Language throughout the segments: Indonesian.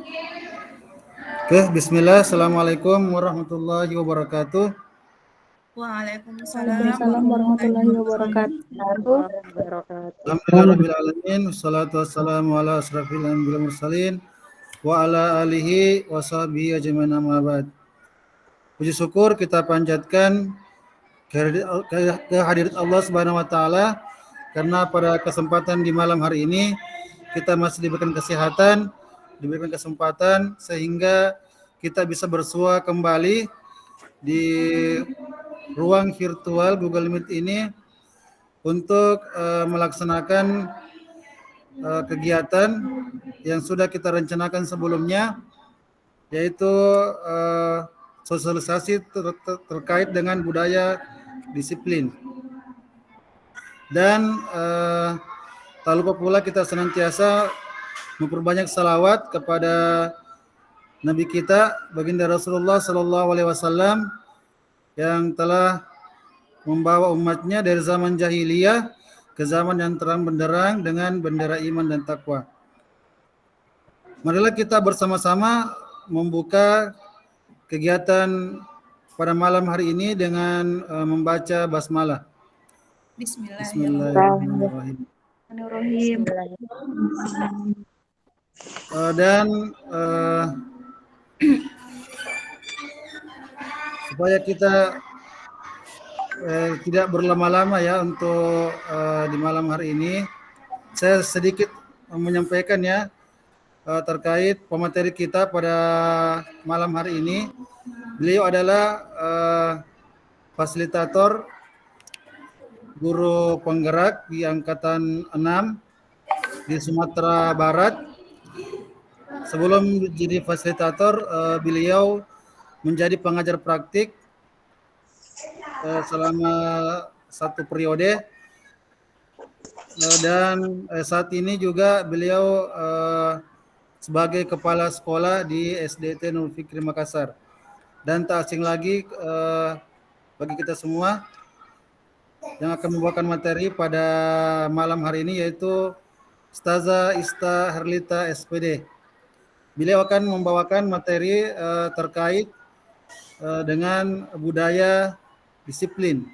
Oke, bismillah. Assalamualaikum warahmatullahi wabarakatuh. Waalaikumsalam warahmatullahi wabarakatuh. Alhamdulillahirabbil alamin. Wassalatu wassalamu ala asrofil anbiya'i wal mursalin wa ala alihi wa sahbihi ajmain amma ba'd. Puji syukur kita panjatkan kehadirat Allah Subhanahu wa taala karena pada kesempatan di malam hari ini kita masih diberikan kesehatan, diberikan kesempatan sehingga kita bisa bersua kembali di ruang virtual Google Meet ini untuk melaksanakan kegiatan yang sudah kita rencanakan sebelumnya, yaitu sosialisasi terkait dengan budaya disiplin. Dan tak lupa pula kita senantiasa memperbanyak salawat kepada Nabi kita, baginda Rasulullah Sallallahu Alaihi Wasallam, yang telah membawa umatnya dari zaman jahiliyah ke zaman yang terang benderang dengan bendera iman dan takwa. Marilah kita bersama-sama membuka kegiatan pada malam hari ini dengan membaca basmalah. Bismillahirrahmanirrahim. Dan supaya kita tidak berlama-lama ya untuk di malam hari ini, saya sedikit menyampaikan ya terkait pemateri kita pada malam hari ini. Beliau adalah fasilitator guru penggerak di angkatan 6 di Sumatera Barat. Sebelum jadi fasilitator, beliau menjadi pengajar praktik selama 1 periode, dan saat ini juga beliau sebagai kepala sekolah di SDT Nurul Fikri Makassar. Dan tak asing lagi bagi kita semua yang akan membawakan materi pada malam hari ini, yaitu Ustazah Ista Herlita SPD. Beliau akan membawakan materi terkait dengan budaya disiplin,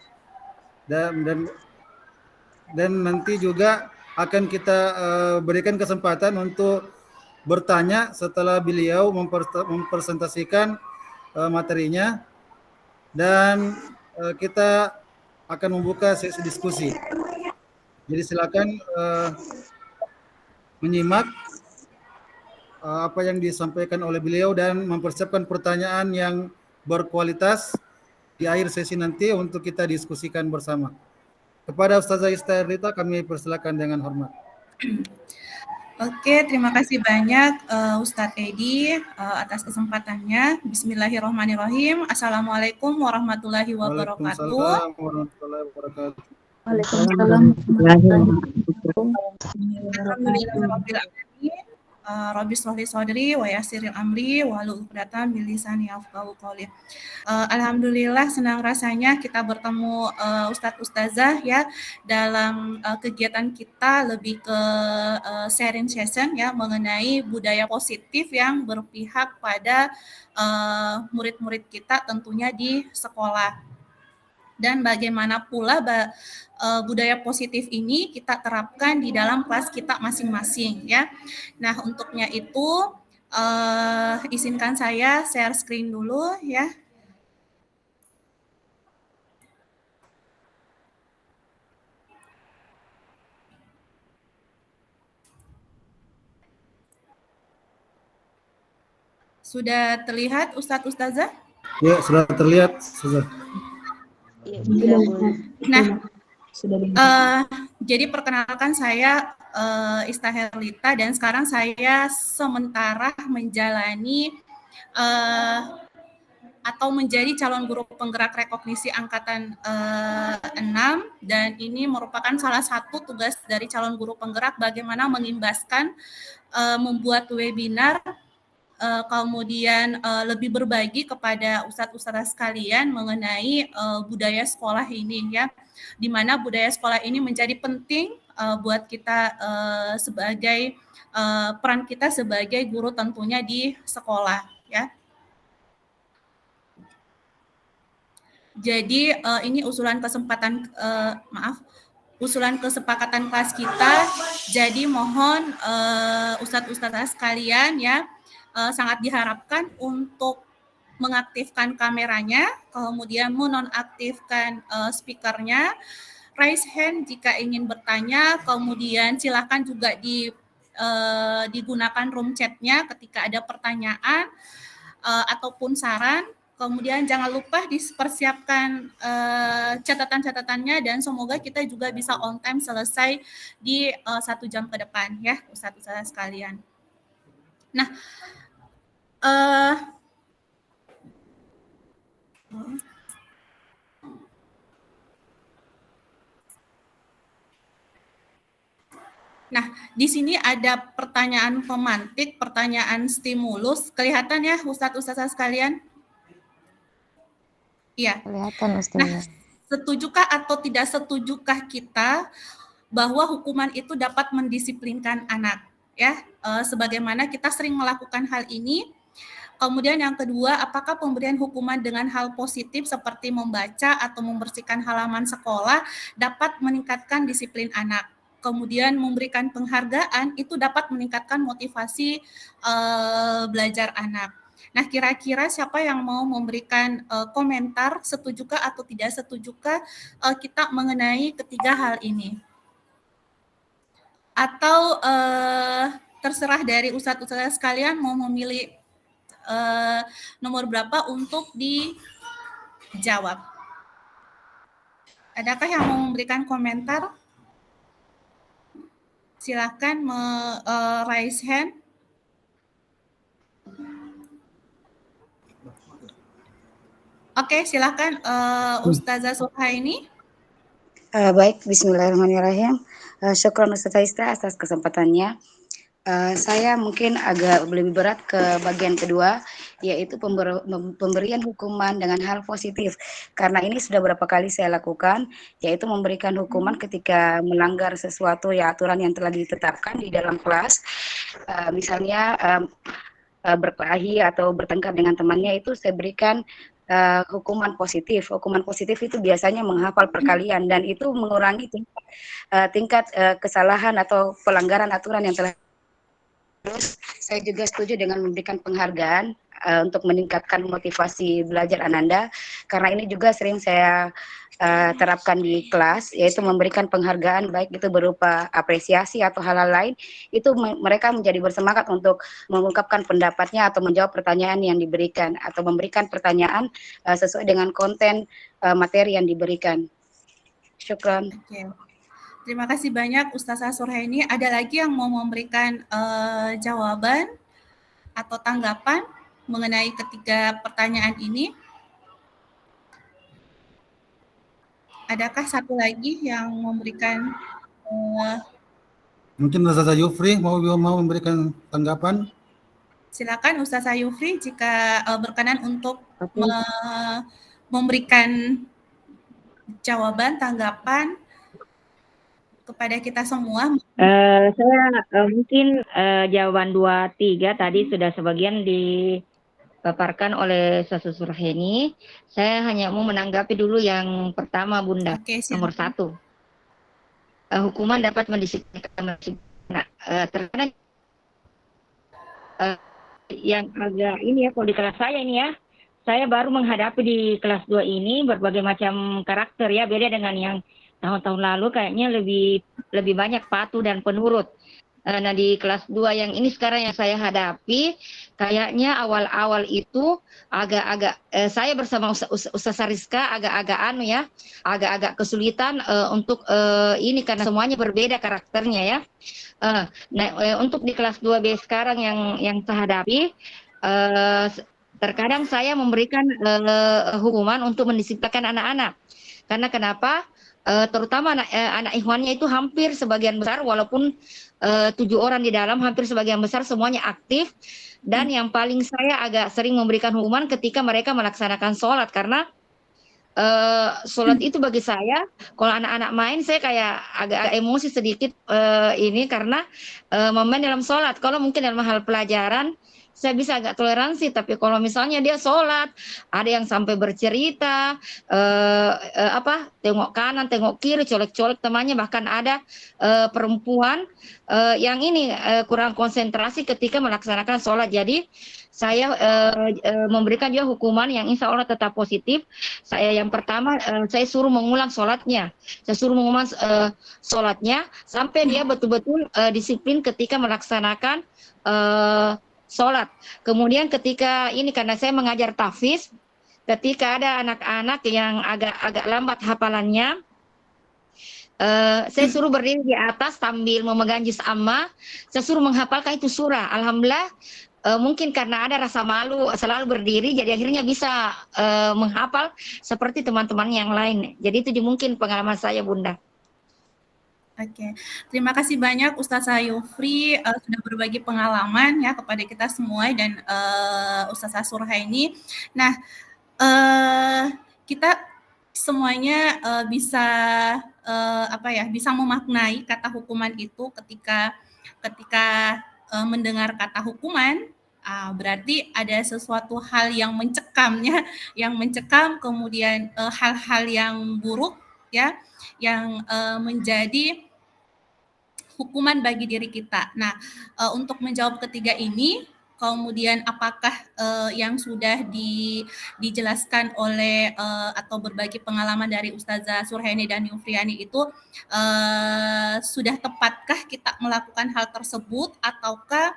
dan nanti juga akan kita berikan kesempatan untuk bertanya setelah beliau mempresentasikan materinya, dan kita akan membuka sesi diskusi. Jadi silakan menyimak apa yang disampaikan oleh beliau dan mempersiapkan pertanyaan yang berkualitas di akhir sesi nanti untuk kita diskusikan bersama. Kepada Ustazah Ista Herlita kami persilakan dengan hormat. Oke, terima kasih banyak Ustadz Edi atas kesempatannya. Bismillahirrahmanirrahim. Assalamualaikum warahmatullahi wabarakatuh. Waalaikumsalam warahmatullahi wabarakatuh. Waalaikumsalam. Alhamdulillahirabbil alamin. Rabbi shrahli sadri wa yassiril amri wahlul 'uqdatam min lisani yafqahu qawli. Alhamdulillah senang rasanya kita bertemu Ustadz Ustazah ya dalam kegiatan kita lebih ke sharing session ya mengenai budaya positif yang berpihak pada murid-murid kita tentunya di sekolah. Dan bagaimana pula budaya positif ini kita terapkan di dalam kelas kita masing-masing ya. Nah, untuknya itu izinkan saya share screen dulu ya. Sudah terlihat Ustadz Ustazah? Ya, sudah terlihat Ustazah. Nah, jadi perkenalkan saya Ista Herlita dan sekarang saya sementara menjalani atau menjadi calon guru penggerak rekognisi angkatan 6, dan ini merupakan salah satu tugas dari calon guru penggerak bagaimana mengimbaskan membuat webinar, kemudian lebih berbagi kepada ustadz-ustadzah sekalian mengenai budaya sekolah ini ya, di mana budaya sekolah ini menjadi penting buat kita sebagai peran kita sebagai guru tentunya di sekolah ya. Jadi ini usulan kesepakatan kelas kita. Jadi mohon ustadz-ustadzah sekalian ya, sangat diharapkan untuk mengaktifkan kameranya, kemudian menonaktifkan speakernya, raise hand jika ingin bertanya, kemudian silakan juga digunakan room chat-nya ketika ada pertanyaan ataupun saran. Kemudian jangan lupa dipersiapkan catatan-catatannya dan semoga kita juga bisa on time selesai di 1 jam ke depan ya Ustadz-ustadzah sekalian. Nah, di sini ada pertanyaan pemantik, pertanyaan stimulus. Kelihatan ya Ustadz-ustadzah sekalian? Iya. Kelihatan Ustazah. Nah, setujukah atau tidak setujukah kita bahwa hukuman itu dapat mendisiplinkan anak? Ya, sebagaimana kita sering melakukan hal ini. Kemudian yang kedua, apakah pemberian hukuman dengan hal positif seperti membaca atau membersihkan halaman sekolah dapat meningkatkan disiplin anak? Kemudian memberikan penghargaan itu dapat meningkatkan motivasi belajar anak. Nah, kira-kira siapa yang mau memberikan komentar setujukah atau tidak setujukah kita mengenai ketiga hal ini? Atau terserah dari ustadz-ustadzah sekalian mau memilih nomor berapa untuk dijawab. Adakah yang mau memberikan komentar? Silakan raise hand. Oke, silakan Ustazah Suhaini. Baik, bismillahirrahmanirrahim. Syukran Ustazah Ista atas kesempatannya. Saya mungkin agak lebih berat ke bagian kedua, yaitu pemberian hukuman dengan hal positif. Karena ini sudah berapa kali saya lakukan, yaitu memberikan hukuman ketika melanggar sesuatu ya aturan yang telah ditetapkan di dalam kelas. Misalnya berkelahi atau bertengkar dengan temannya, itu saya berikan hukuman positif. Hukuman positif itu biasanya menghafal perkalian dan itu mengurangi tingkat kesalahan atau pelanggaran aturan yang telah. Terus saya juga setuju dengan memberikan penghargaan untuk meningkatkan motivasi belajar Ananda, karena ini juga sering saya terapkan di kelas, yaitu memberikan penghargaan baik itu berupa apresiasi atau hal-hal lain, itu mereka menjadi bersemangat untuk mengungkapkan pendapatnya atau menjawab pertanyaan yang diberikan atau memberikan pertanyaan sesuai dengan konten materi yang diberikan. Syukran. Oke. Terima kasih banyak Ustazah Surhaini. Ada lagi yang mau memberikan jawaban atau tanggapan mengenai ketiga pertanyaan ini? Adakah satu lagi yang memberikan? Mungkin Ustazah Yufri mau memberikan tanggapan. Silakan Ustazah Yufri jika berkenan untuk memberikan jawaban, tanggapan kepada kita semua. Saya mungkin jawaban 2, 3 tadi sudah sebagian dipaparkan oleh Ustazah Surhaini. Saya hanya mau menanggapi dulu yang pertama, Bunda. Oke, nomor 1. Hukuman dapat mendisiplinkan. Nah, terkadang yang agak ini ya, kalau di kelas saya ini ya, saya baru menghadapi di kelas 2 ini berbagai macam karakter ya, beda dengan yang tahun-tahun lalu kayaknya lebih banyak patuh dan penurut. Nah di kelas 2 yang ini sekarang yang saya hadapi, kayaknya awal-awal itu agak-agak saya bersama Ustazah Rizka agak-agak kesulitan untuk ini karena semuanya berbeda karakternya ya. Untuk di kelas 2B sekarang yang saya hadapi, terkadang saya memberikan hukuman untuk mendisiplinkan anak-anak. Karena kenapa? Terutama anak ikhwannya itu hampir sebagian besar, walaupun 7 orang di dalam, hampir sebagian besar semuanya aktif. Dan yang paling saya agak sering memberikan hukuman ketika mereka melaksanakan sholat, karena sholat itu bagi saya, kalau anak-anak main saya kayak agak emosi sedikit ini karena momen dalam sholat. Kalau mungkin dalam hal pelajaran saya bisa agak toleransi, tapi kalau misalnya dia sholat, ada yang sampai bercerita, tengok kanan, tengok kiri, colek-colek temannya, bahkan ada perempuan yang ini kurang konsentrasi ketika melaksanakan sholat. Jadi saya memberikan juga hukuman yang insya Allah tetap positif. Saya yang pertama saya suruh mengulang sholatnya, sholatnya sampai dia betul-betul disiplin ketika melaksanakan sholat. Kemudian ketika ini karena saya mengajar tahfiz, ketika ada anak-anak yang agak lambat hafalannya, saya suruh berdiri di atas sambil memegang juz amma, saya suruh menghafalkan itu surah. Alhamdulillah, mungkin karena ada rasa malu selalu berdiri, jadi akhirnya bisa menghafal seperti teman-teman yang lain. Jadi itu mungkin pengalaman saya, Bunda. Oke, terima kasih banyak Ustazah Yufri sudah berbagi pengalaman ya kepada kita semua dan Ustazah Surhaini. Nah, kita semuanya bisa bisa memaknai kata hukuman itu ketika mendengar kata hukuman. Berarti ada sesuatu hal yang mencekamnya, kemudian hal-hal yang buruk ya, yang menjadi hukuman bagi diri kita. Nah, untuk menjawab ketiga ini, kemudian apakah yang sudah dijelaskan oleh atau berbagi pengalaman dari Ustazah Surhaini dan Yufriani itu sudah tepatkah kita melakukan hal tersebut, ataukah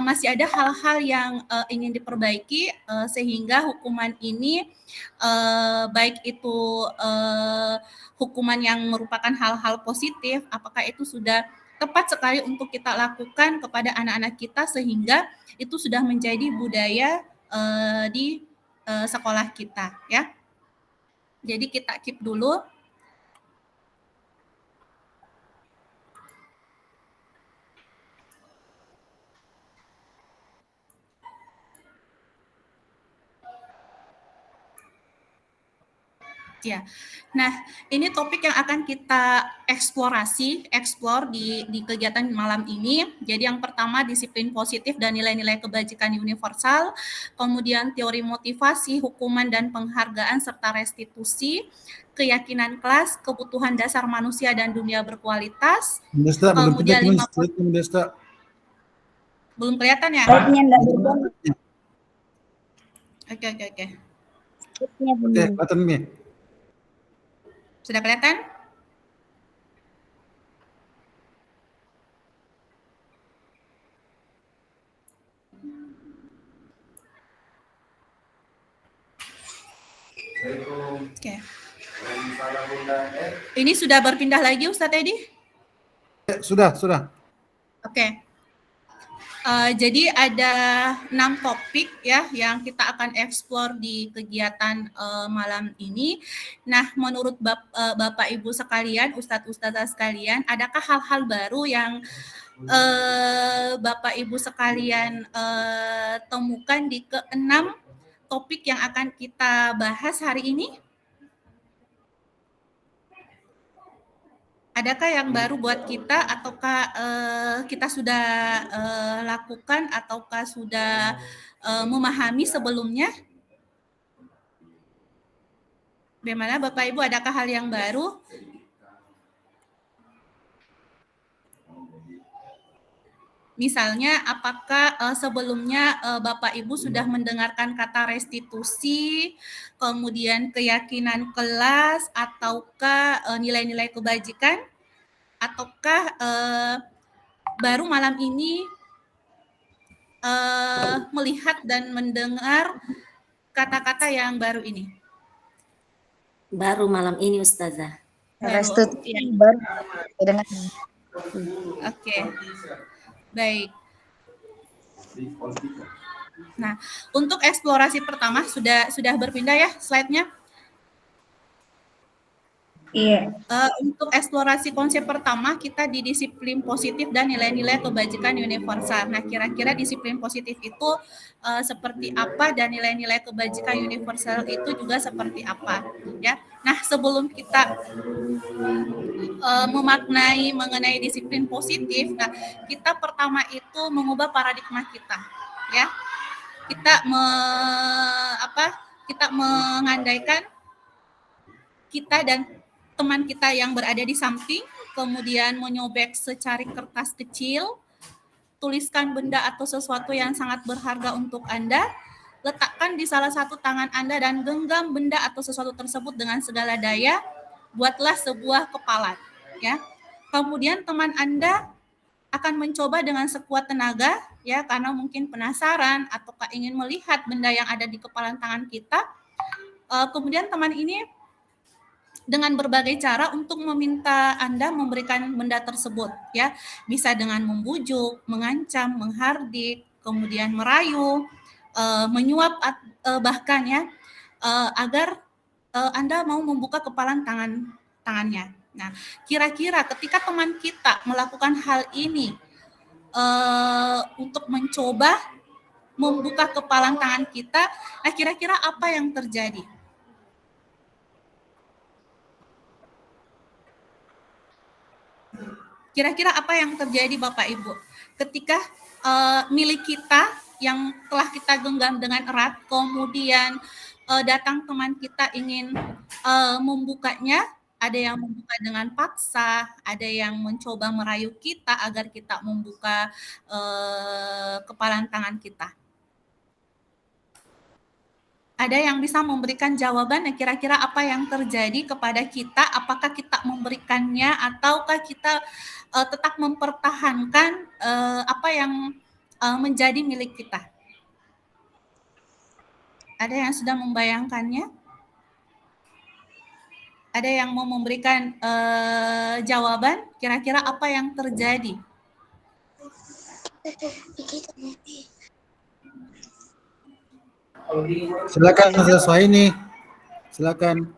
masih ada hal-hal yang ingin diperbaiki sehingga hukuman ini baik itu hukuman yang merupakan hal-hal positif, apakah itu sudah tepat sekali untuk kita lakukan kepada anak-anak kita sehingga itu sudah menjadi budaya di sekolah kita ya. Jadi kita keep dulu. Ya, nah ini topik yang akan kita explore di kegiatan malam ini. Jadi yang pertama disiplin positif dan nilai-nilai kebajikan universal, kemudian teori motivasi, hukuman dan penghargaan serta restitusi, keyakinan kelas, kebutuhan dasar manusia dan dunia berkualitas. Desta, kemudian belum kelihatan ya? Oke. Kelihatan. Sudah kelihatan? Oke. Ini sudah berpindah lagi Ustadz Edi? Sudah. Oke. Jadi ada 6 topik ya yang kita akan eksplor di kegiatan malam ini. Nah, menurut Bapak Ibu sekalian, Ustadz-ustadzah sekalian, adakah hal-hal baru yang Bapak Ibu sekalian temukan di ke-6 topik yang akan kita bahas hari ini? Adakah yang baru buat kita, ataukah kita sudah lakukan, ataukah sudah memahami sebelumnya? Bagaimana Bapak Ibu, adakah hal yang baru? Misalnya, apakah sebelumnya Bapak Ibu sudah mendengarkan kata restitusi, kemudian keyakinan kelas, ataukah nilai-nilai kebajikan, ataukah baru malam ini melihat dan mendengar kata-kata yang baru ini? Baru malam ini, Ustazah. Restitusi Ya. baru dengan Oke. Baik. Nah, untuk eksplorasi pertama sudah berpindah ya slide-nya? Iya. Untuk eksplorasi konsep pertama kita di disiplin positif dan nilai-nilai kebajikan universal. Nah, kira-kira disiplin positif itu seperti apa dan nilai-nilai kebajikan universal itu juga seperti apa, ya. Nah, sebelum kita memaknai mengenai disiplin positif, nah kita pertama itu mengubah paradigma kita, ya. Kita mengandaikan kita dan teman kita yang berada di samping, kemudian menyobek secari kertas kecil, tuliskan benda atau sesuatu yang sangat berharga untuk Anda, letakkan di salah satu tangan Anda dan genggam benda atau sesuatu tersebut dengan segala daya, buatlah sebuah kepalan, ya. Kemudian teman Anda akan mencoba dengan sekuat tenaga, ya, karena mungkin penasaran ataukah ingin melihat benda yang ada di kepalan tangan kita. Kemudian teman ini dengan berbagai cara untuk meminta Anda memberikan benda tersebut, ya. Bisa dengan membujuk, mengancam, menghardik, kemudian merayu, menyuap, bahkan ya, agar Anda mau membuka kepalan tangannya. Nah, kira-kira ketika teman kita melakukan hal ini untuk mencoba membuka kepalan tangan kita, nah kira-kira apa yang terjadi? Kira-kira apa yang terjadi Bapak Ibu ketika milik kita yang telah kita genggam dengan erat, kemudian datang teman kita ingin membukanya, ada yang membuka dengan paksa, ada yang mencoba merayu kita agar kita membuka kepalan tangan kita. Ada yang bisa memberikan jawaban, kira-kira apa yang terjadi kepada kita? Apakah kita memberikannya ataukah kita tetap mempertahankan apa yang menjadi milik kita? Ada yang sudah membayangkannya? Ada yang mau memberikan jawaban? Kira-kira apa yang terjadi? Silakan Suhaini. Silakan.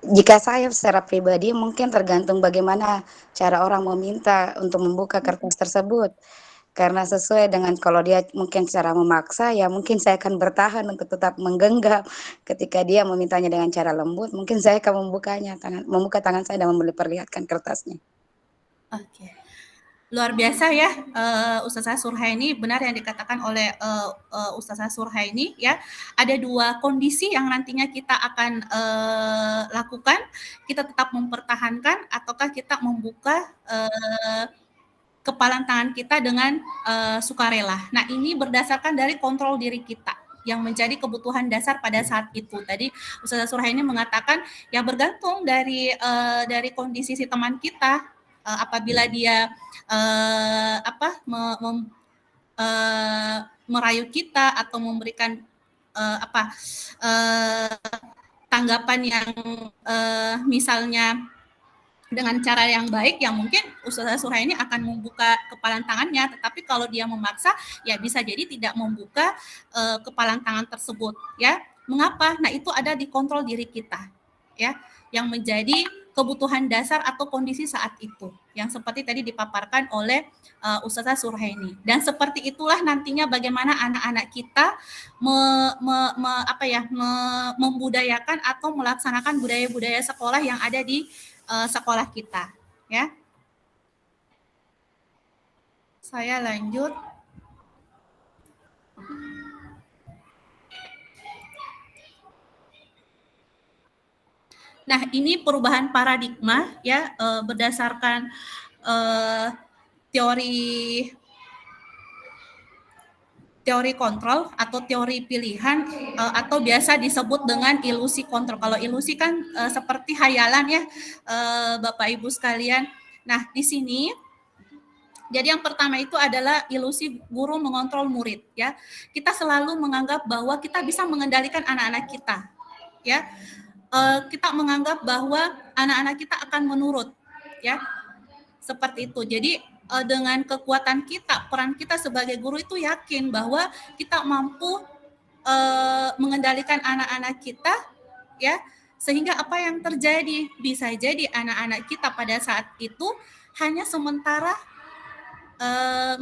Jika saya secara pribadi mungkin tergantung bagaimana cara orang meminta untuk membuka kertas tersebut. Karena sesuai dengan kalau dia mungkin secara memaksa, ya mungkin saya akan bertahan untuk tetap menggenggam. Ketika dia memintanya dengan cara lembut, mungkin saya akan membuka tangan saya dan memperlihatkan kertasnya. Oke. Luar biasa ya, Ustazah Surhaini, benar yang dikatakan oleh Ustazah Surhaini, ya. Ada dua kondisi yang nantinya kita akan lakukan, kita tetap mempertahankan ataukah kita membuka kepalan tangan kita dengan sukarela. Nah, ini berdasarkan dari kontrol diri kita yang menjadi kebutuhan dasar pada saat itu. Tadi Ustazah Surhaini mengatakan ya bergantung dari kondisi si teman kita. Apabila dia merayu kita atau memberikan tanggapan yang misalnya dengan cara yang baik, yang mungkin Ustazah Surhaini akan membuka kepalan tangannya, tetapi kalau dia memaksa ya bisa jadi tidak membuka kepalan tangan tersebut, ya. Mengapa? Nah, itu ada di kontrol diri kita, ya, yang menjadi kebutuhan dasar atau kondisi saat itu yang seperti tadi dipaparkan oleh Ustazah Surhaini. Dan seperti itulah nantinya bagaimana anak-anak kita membudayakan atau melaksanakan budaya-budaya sekolah yang ada di sekolah kita, ya. Saya lanjut. Nah, ini perubahan paradigma, ya, berdasarkan teori kontrol atau teori pilihan atau biasa disebut dengan ilusi kontrol. Kalau ilusi kan seperti hayalan, ya, Bapak Ibu sekalian. Nah, di sini jadi yang pertama itu adalah ilusi guru mengontrol murid, ya. Kita selalu menganggap bahwa kita bisa mengendalikan anak-anak kita, ya. Kita menganggap bahwa anak-anak kita akan menurut, ya, seperti itu. Jadi dengan kekuatan kita, peran kita sebagai guru itu yakin bahwa kita mampu mengendalikan anak-anak kita, ya, Sehingga apa yang terjadi? Bisa jadi anak-anak kita pada saat itu hanya sementara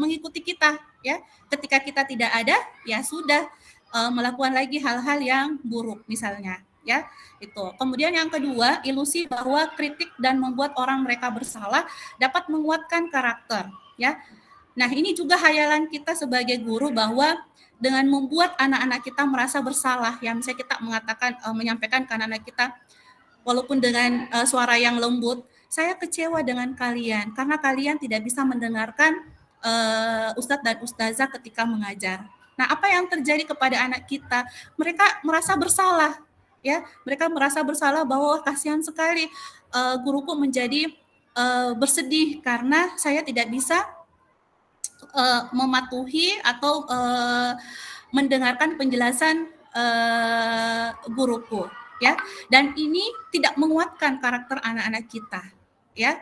mengikuti kita, ya. Ketika kita tidak ada, ya sudah melakukan lagi hal-hal yang buruk misalnya, ya. Itu. Kemudian yang kedua, ilusi bahwa kritik dan membuat orang mereka bersalah dapat menguatkan karakter, ya. Nah, ini juga hayalan kita sebagai guru bahwa dengan membuat anak-anak kita merasa bersalah, yang misalnya kita mengatakan menyampaikan ke anak-anak kita walaupun dengan suara yang lembut, saya kecewa dengan kalian karena kalian tidak bisa mendengarkan ustadz dan ustazah ketika mengajar. Nah, apa yang terjadi kepada anak kita? Mereka merasa bersalah, ya. Mereka merasa bersalah bahwa kasihan sekali guruku menjadi bersedih karena saya tidak bisa mematuhi atau mendengarkan penjelasan guruku, ya. Dan ini tidak menguatkan karakter anak-anak kita, ya.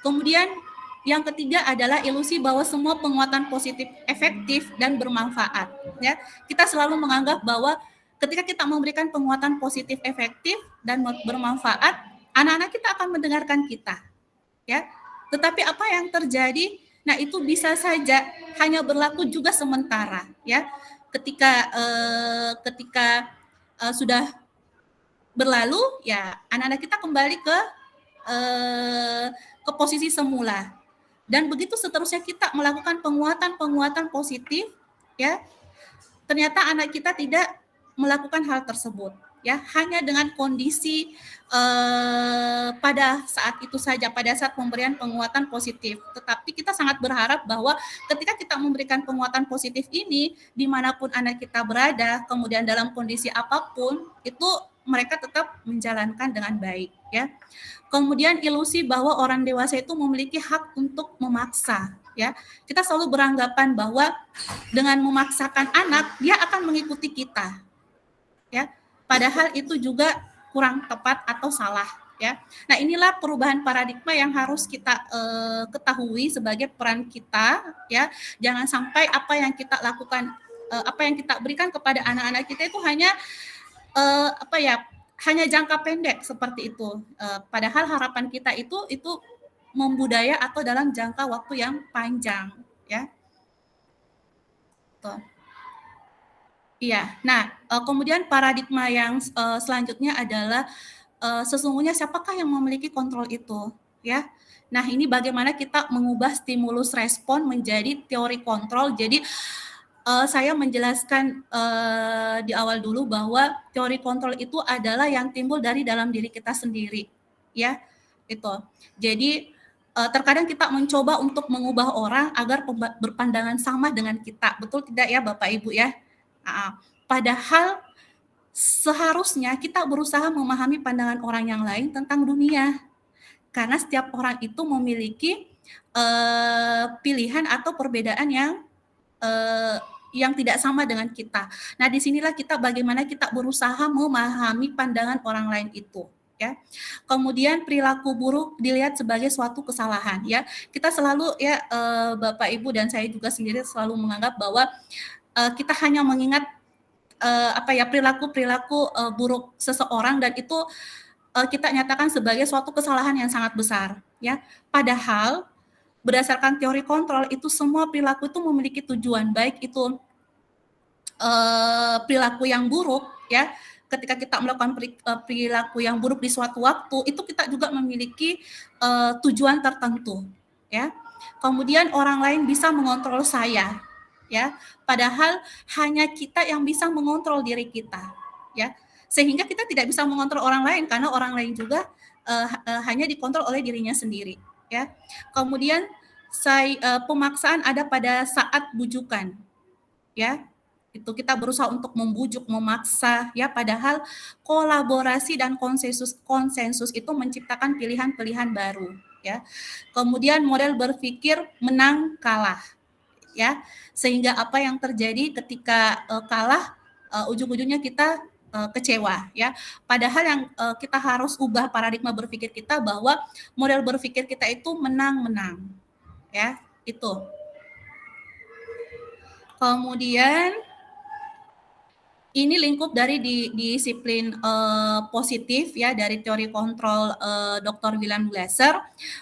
Kemudian yang ketiga adalah ilusi bahwa semua penguatan positif efektif dan bermanfaat, ya. Kita selalu menganggap bahwa ketika kita memberikan penguatan positif efektif dan bermanfaat, anak-anak kita akan mendengarkan kita, ya. Tetapi apa yang terjadi? Nah, itu bisa saja hanya berlaku juga sementara, ya. Ketika sudah berlalu, ya anak-anak kita kembali ke posisi semula. Dan begitu seterusnya kita melakukan penguatan positif, ya. Ternyata anak kita tidak melakukan hal tersebut, ya, hanya dengan kondisi pada saat itu saja, pada saat pemberian penguatan positif. Tetapi kita sangat berharap bahwa ketika kita memberikan penguatan positif ini, dimanapun anak kita berada, kemudian dalam kondisi apapun, itu mereka tetap menjalankan dengan baik, ya. Kemudian ilusi bahwa orang dewasa itu memiliki hak untuk memaksa, ya. Kita selalu beranggapan bahwa dengan memaksakan anak, dia akan mengikuti kita, ya. Padahal itu juga kurang tepat atau salah, ya. Nah, inilah perubahan paradigma yang harus kita ketahui sebagai peran kita, ya. Jangan sampai apa yang kita lakukan, apa yang kita berikan kepada anak-anak kita itu hanya hanya jangka pendek seperti itu. Padahal harapan kita itu membudaya atau dalam jangka waktu yang panjang, ya. Tuh. Iya. Nah, kemudian paradigma yang selanjutnya adalah sesungguhnya siapakah yang memiliki kontrol itu, ya. Nah, ini bagaimana kita mengubah stimulus respon menjadi teori kontrol. Jadi saya menjelaskan di awal dulu bahwa teori kontrol itu adalah yang timbul dari dalam diri kita sendiri, ya. Itu. Jadi terkadang kita mencoba untuk mengubah orang agar berpandangan sama dengan kita. Betul tidak ya Bapak Ibu ya? Padahal seharusnya kita berusaha memahami pandangan orang yang lain tentang dunia. Karena setiap orang itu memiliki pilihan atau perbedaan yang tidak sama dengan kita. Nah, disinilah kita bagaimana kita berusaha memahami pandangan orang lain itu, ya. Kemudian perilaku buruk dilihat sebagai suatu kesalahan, ya. Kita selalu ya Bapak Ibu dan saya juga sendiri selalu menganggap bahwa kita hanya mengingat perilaku buruk seseorang dan itu kita nyatakan sebagai suatu kesalahan yang sangat besar, ya. Padahal berdasarkan teori kontrol itu semua perilaku itu memiliki tujuan, baik itu perilaku yang buruk, ya. Ketika kita melakukan perilaku yang buruk di suatu waktu, itu kita juga memiliki tujuan tertentu, ya. Kemudian orang lain bisa mengontrol saya, ya. Padahal hanya kita yang bisa mengontrol diri kita, ya. Sehingga kita tidak bisa mengontrol orang lain karena orang lain juga hanya dikontrol oleh dirinya sendiri, ya. Kemudian pemaksaan ada pada saat bujukan, ya. Itu kita berusaha untuk membujuk, memaksa, ya. Padahal kolaborasi dan konsensus itu menciptakan pilihan-pilihan baru, ya. Kemudian model berpikir menang kalah, ya. Sehingga apa yang terjadi ketika kalah, ujung-ujungnya kita kecewa, ya. Padahal yang kita harus ubah paradigma berpikir kita bahwa model berpikir kita itu menang-menang, ya. Itu. Kemudian ini lingkup dari disiplin positif ya, dari teori kontrol Dr. William Glasser,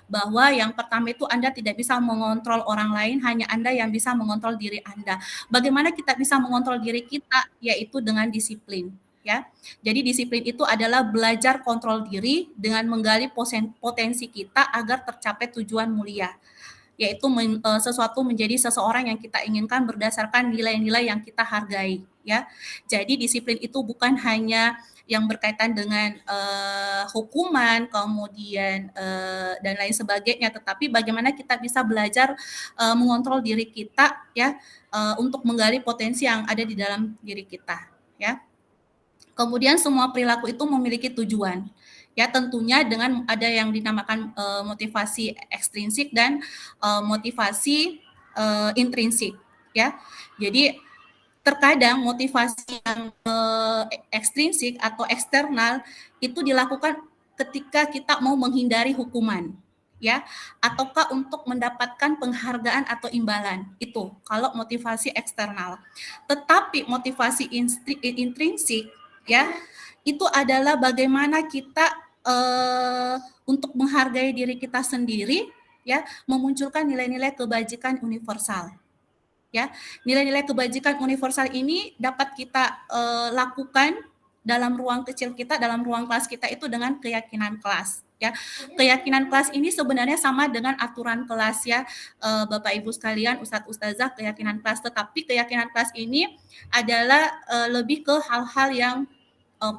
bahwa yang pertama itu Anda tidak bisa mengontrol orang lain, hanya Anda yang bisa mengontrol diri Anda. Bagaimana kita bisa mengontrol diri kita? Yaitu dengan disiplin. Ya, jadi disiplin itu adalah belajar kontrol diri dengan menggali potensi kita agar tercapai tujuan mulia, yaitu sesuatu menjadi seseorang yang kita inginkan berdasarkan nilai-nilai yang kita hargai, ya. Jadi disiplin itu bukan hanya yang berkaitan dengan hukuman, kemudian dan lain sebagainya, tetapi bagaimana kita bisa belajar mengontrol diri kita, ya, untuk menggali potensi yang ada di dalam diri kita, ya. Kemudian semua perilaku itu memiliki tujuan. Ya, tentunya dengan ada yang dinamakan motivasi ekstrinsik dan motivasi intrinsik, ya. Jadi terkadang motivasi yang ekstrinsik atau eksternal itu dilakukan ketika kita mau menghindari hukuman, ya, ataukah untuk mendapatkan penghargaan atau imbalan. Itu kalau motivasi eksternal. Tetapi motivasi intrinsik, ya, itu adalah bagaimana kita untuk menghargai diri kita sendiri, ya, memunculkan nilai-nilai kebajikan universal. Ya, nilai-nilai kebajikan universal ini dapat kita lakukan dalam ruang kecil kita, dalam ruang kelas kita itu dengan keyakinan kelas. Ya, keyakinan kelas ini sebenarnya sama dengan aturan kelas, ya, Bapak Ibu sekalian, Ustadz Ustazah, keyakinan kelas. Tetapi keyakinan kelas ini adalah lebih ke hal-hal yang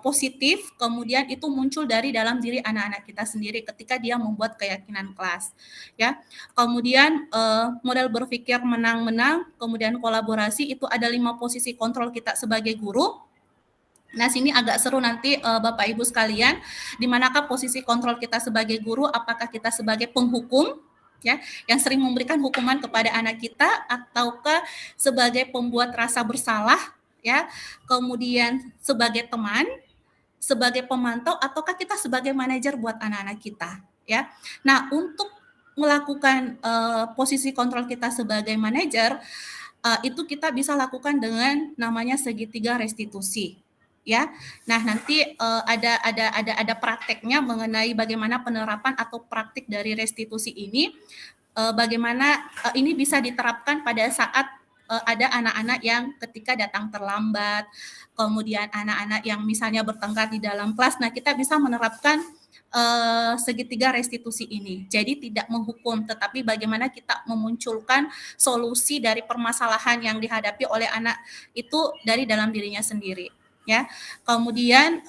positif, kemudian itu muncul dari dalam diri anak-anak kita sendiri ketika dia membuat keyakinan kelas, ya. Kemudian model berpikir menang-menang, kemudian kolaborasi, itu ada 5 posisi kontrol kita sebagai guru. Nah, sini agak seru nanti Bapak Ibu sekalian, di manakah posisi kontrol kita sebagai guru? Apakah kita sebagai penghukum, ya, yang sering memberikan hukuman kepada anak kita, ataukah sebagai pembuat rasa bersalah, ya, kemudian sebagai teman, sebagai pemantau, ataukah kita sebagai manajer buat anak-anak kita, ya. Nah, untuk melakukan posisi kontrol kita sebagai manajer, itu kita bisa lakukan dengan namanya segitiga restitusi, ya. Nah, nanti ada prakteknya mengenai bagaimana penerapan atau praktik dari restitusi ini, bagaimana ini bisa diterapkan pada saat ada anak-anak yang ketika datang terlambat, kemudian anak-anak yang misalnya bertengkar di dalam kelas. Nah, kita bisa menerapkan segitiga restitusi ini. Jadi tidak menghukum, tetapi bagaimana kita memunculkan solusi dari permasalahan yang dihadapi oleh anak itu dari dalam dirinya sendiri, ya. Kemudian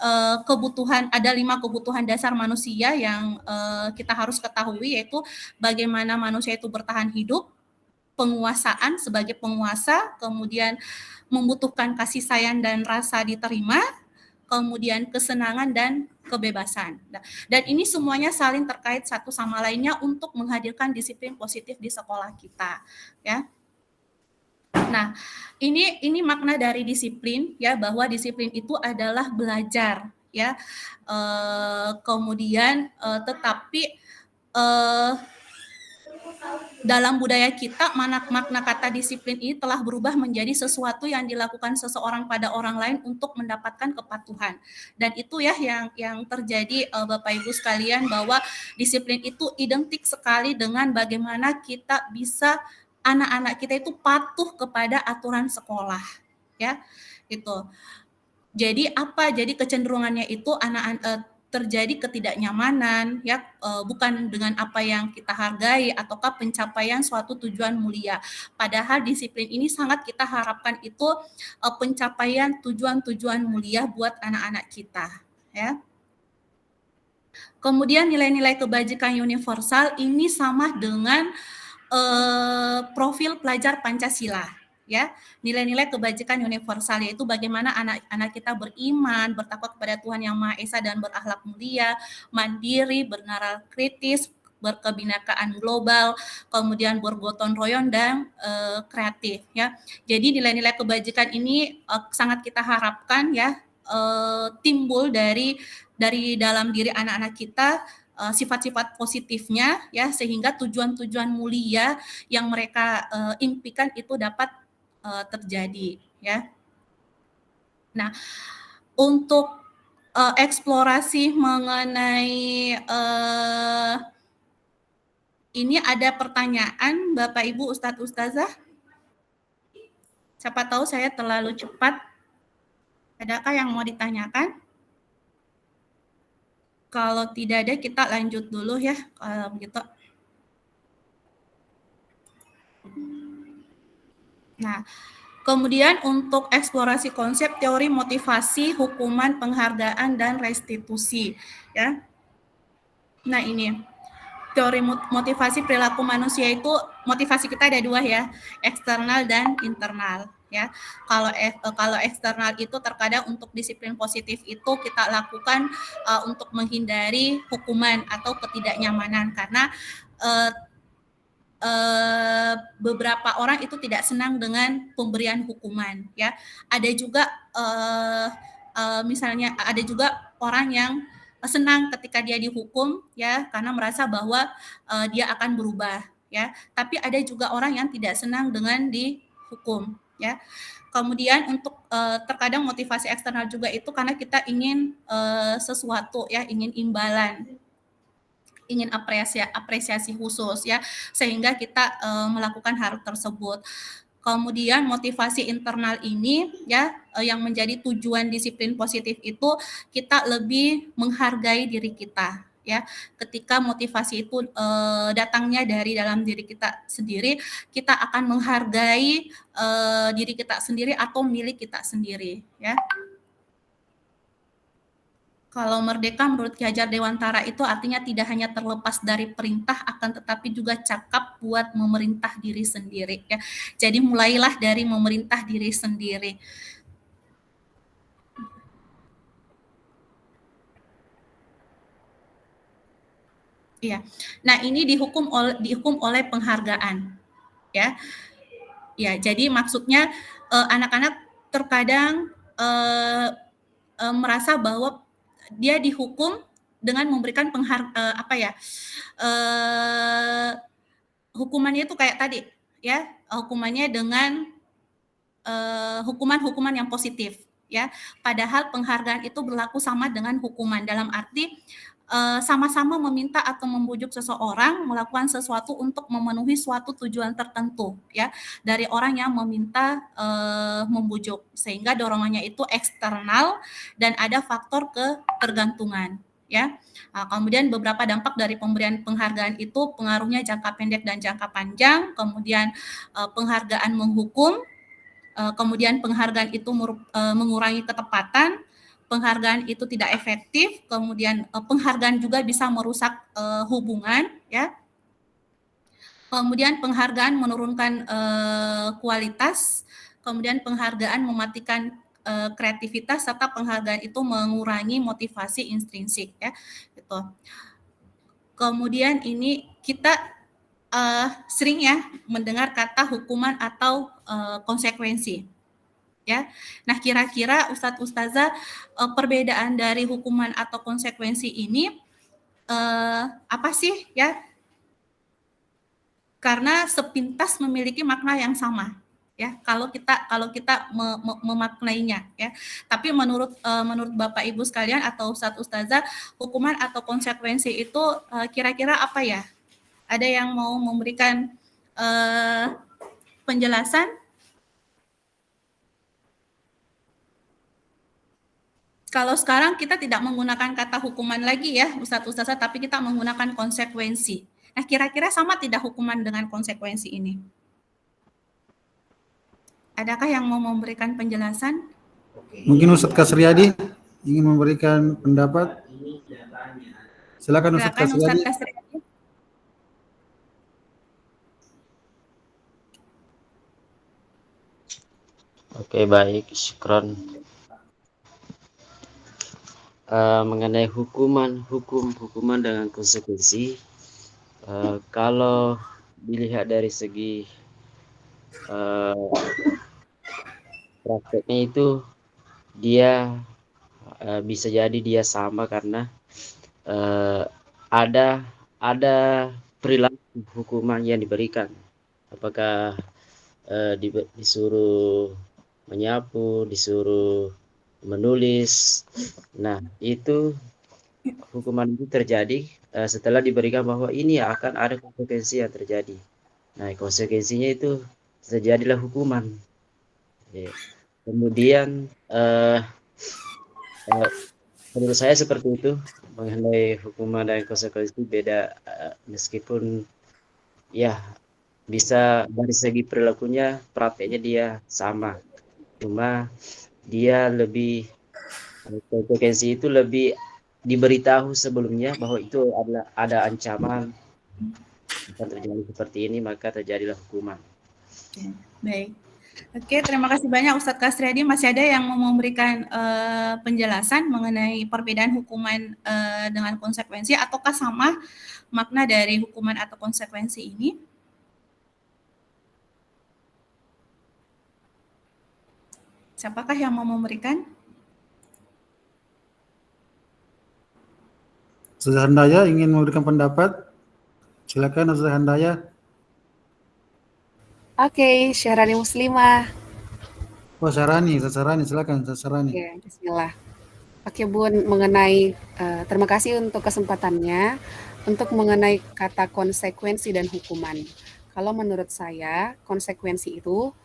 kebutuhan, ada 5 kebutuhan dasar manusia yang kita harus ketahui, yaitu bagaimana manusia itu bertahan hidup, penguasaan sebagai penguasa, kemudian membutuhkan kasih sayang dan rasa diterima, kemudian kesenangan dan kebebasan. Dan ini semuanya saling terkait satu sama lainnya untuk menghadirkan disiplin positif di sekolah kita, ya. Nah, ini makna dari disiplin, ya, bahwa disiplin itu adalah belajar, ya. Kemudian tetapi dalam budaya kita, makna kata disiplin ini telah berubah menjadi sesuatu yang dilakukan seseorang pada orang lain untuk mendapatkan kepatuhan. Dan itu, ya, yang terjadi Bapak Ibu sekalian, bahwa disiplin itu identik sekali dengan bagaimana kita bisa, anak-anak kita itu patuh kepada aturan sekolah, ya. Itu. Jadi apa? Jadi kecenderungannya itu anak-anak terjadi ketidaknyamanan, ya, bukan dengan apa yang kita hargai ataukah pencapaian suatu tujuan mulia. Padahal disiplin ini sangat kita harapkan itu pencapaian tujuan-tujuan mulia buat anak-anak kita, ya. Kemudian nilai-nilai kebajikan universal ini sama dengan profil pelajar Pancasila, ya. Nilai-nilai kebajikan universal yaitu bagaimana anak-anak kita beriman, bertakwa kepada Tuhan Yang Maha Esa dan berakhlak mulia, mandiri, bernalar kritis, berkebinekaan global, kemudian bergotong royong dan kreatif, ya. Jadi nilai-nilai kebajikan ini sangat kita harapkan, ya, timbul dari dalam diri anak-anak kita, sifat-sifat positifnya, ya, sehingga tujuan-tujuan mulia yang mereka impikan itu dapat terjadi, ya. Nah, untuk eksplorasi mengenai ini ada pertanyaan Bapak Ibu Ustadz Ustazah. Siapa tahu saya terlalu cepat. Adakah yang mau ditanyakan? Kalau tidak ada kita lanjut dulu ya kalau begitu. Nah, kemudian untuk eksplorasi konsep teori motivasi, hukuman, penghargaan, dan restitusi. Ya. Nah ini, teori motivasi perilaku manusia itu, motivasi kita ada dua ya, eksternal dan internal. Ya, kalau eksternal itu terkadang untuk disiplin positif itu kita lakukan untuk menghindari hukuman atau ketidaknyamanan karena beberapa orang itu tidak senang dengan pemberian hukuman ya. Ada juga misalnya ada juga orang yang senang ketika dia dihukum ya karena merasa bahwa dia akan berubah ya. Tapi ada juga orang yang tidak senang dengan dihukum ya. Kemudian untuk terkadang motivasi eksternal juga itu karena kita ingin sesuatu ya, ingin imbalan, ingin apresiasi khusus ya, sehingga kita melakukan hal tersebut. Kemudian motivasi internal ini ya yang menjadi tujuan disiplin positif itu kita lebih menghargai diri kita ya. Ketika motivasi itu datangnya dari dalam diri kita sendiri, kita akan menghargai diri kita sendiri atau milik kita sendiri ya. Kalau merdeka menurut Ki Hajar Dewantara itu artinya tidak hanya terlepas dari perintah, akan tetapi juga cakap buat memerintah diri sendiri. Ya. Jadi mulailah dari memerintah diri sendiri. Iya. Nah ini dihukum oleh penghargaan. Ya. Ya. Jadi maksudnya anak-anak terkadang merasa bahwa dia dihukum dengan memberikan hukumannya itu kayak tadi ya, hukumannya dengan hukuman-hukuman yang positif ya. Padahal penghargaan itu berlaku sama dengan hukuman dalam arti sama-sama meminta atau membujuk seseorang melakukan sesuatu untuk memenuhi suatu tujuan tertentu ya dari orang yang meminta membujuk, sehingga dorongannya itu eksternal dan ada faktor ketergantungan ya. Nah, kemudian beberapa dampak dari pemberian penghargaan itu pengaruhnya jangka pendek dan jangka panjang. Kemudian penghargaan menghukum, kemudian penghargaan itu mengurangi ketepatan, penghargaan itu tidak efektif, kemudian penghargaan juga bisa merusak hubungan ya. Kemudian penghargaan menurunkan kualitas, kemudian penghargaan mematikan kreativitas, serta penghargaan itu mengurangi motivasi intrinsik ya gitu. Kemudian ini kita sering ya mendengar kata hukuman atau konsekuensi. Ya, nah kira-kira Ustadz Ustazah perbedaan dari hukuman atau konsekuensi ini apa sih ya? Karena sepintas memiliki makna yang sama ya. Kalau kita memaknainya ya. Tapi menurut Bapak Ibu sekalian atau Ustadz Ustazah, hukuman atau konsekuensi itu kira-kira apa ya? Ada yang mau memberikan penjelasan? Kalau sekarang kita tidak menggunakan kata hukuman lagi ya, Ustadz Ustazah, tapi kita menggunakan konsekuensi. Nah, kira-kira sama tidak hukuman dengan konsekuensi ini? Adakah yang mau memberikan penjelasan? Mungkin Ustadz Kasriyadi ingin memberikan pendapat. Silakan Ustadz Kasriyadi. Oke, baik, syukron. Mengenai hukuman dengan konsekuensi, kalau dilihat dari segi prakteknya itu dia bisa jadi dia sama karena ada perilaku hukuman yang diberikan, apakah disuruh menyapu, disuruh menulis. Nah, itu hukuman itu terjadi setelah diberikan bahwa ini akan ada konsekuensi yang terjadi. Nah, konsekuensinya itu terjadilah hukuman. Ya. Kemudian menurut saya seperti itu mengenai hukuman dan konsekuensi beda, meskipun ya bisa dari segi perilakunya prakteknya dia sama, cuma dia lebih konsekuensi itu lebih diberitahu sebelumnya bahwa itu adalah ada ancaman akan terjadi seperti ini, maka terjadilah hukuman. Baik. Oke, terima kasih banyak Ustadz Kasriadi. Masih ada yang mau memberikan penjelasan mengenai perbedaan hukuman dengan konsekuensi, ataukah sama makna dari hukuman atau konsekuensi ini? Siapakah yang mau memberikan? Ustazah Handaya ingin memberikan pendapat? Silakan Ustazah Handaya. Oke, Syahrani Muslimah. Oh, Sarani, silakan Sarani. Oke, bismillah. Oke, Bun, mengenai terima kasih untuk kesempatannya untuk mengenai kata konsekuensi dan hukuman. Kalau menurut saya, konsekuensi itu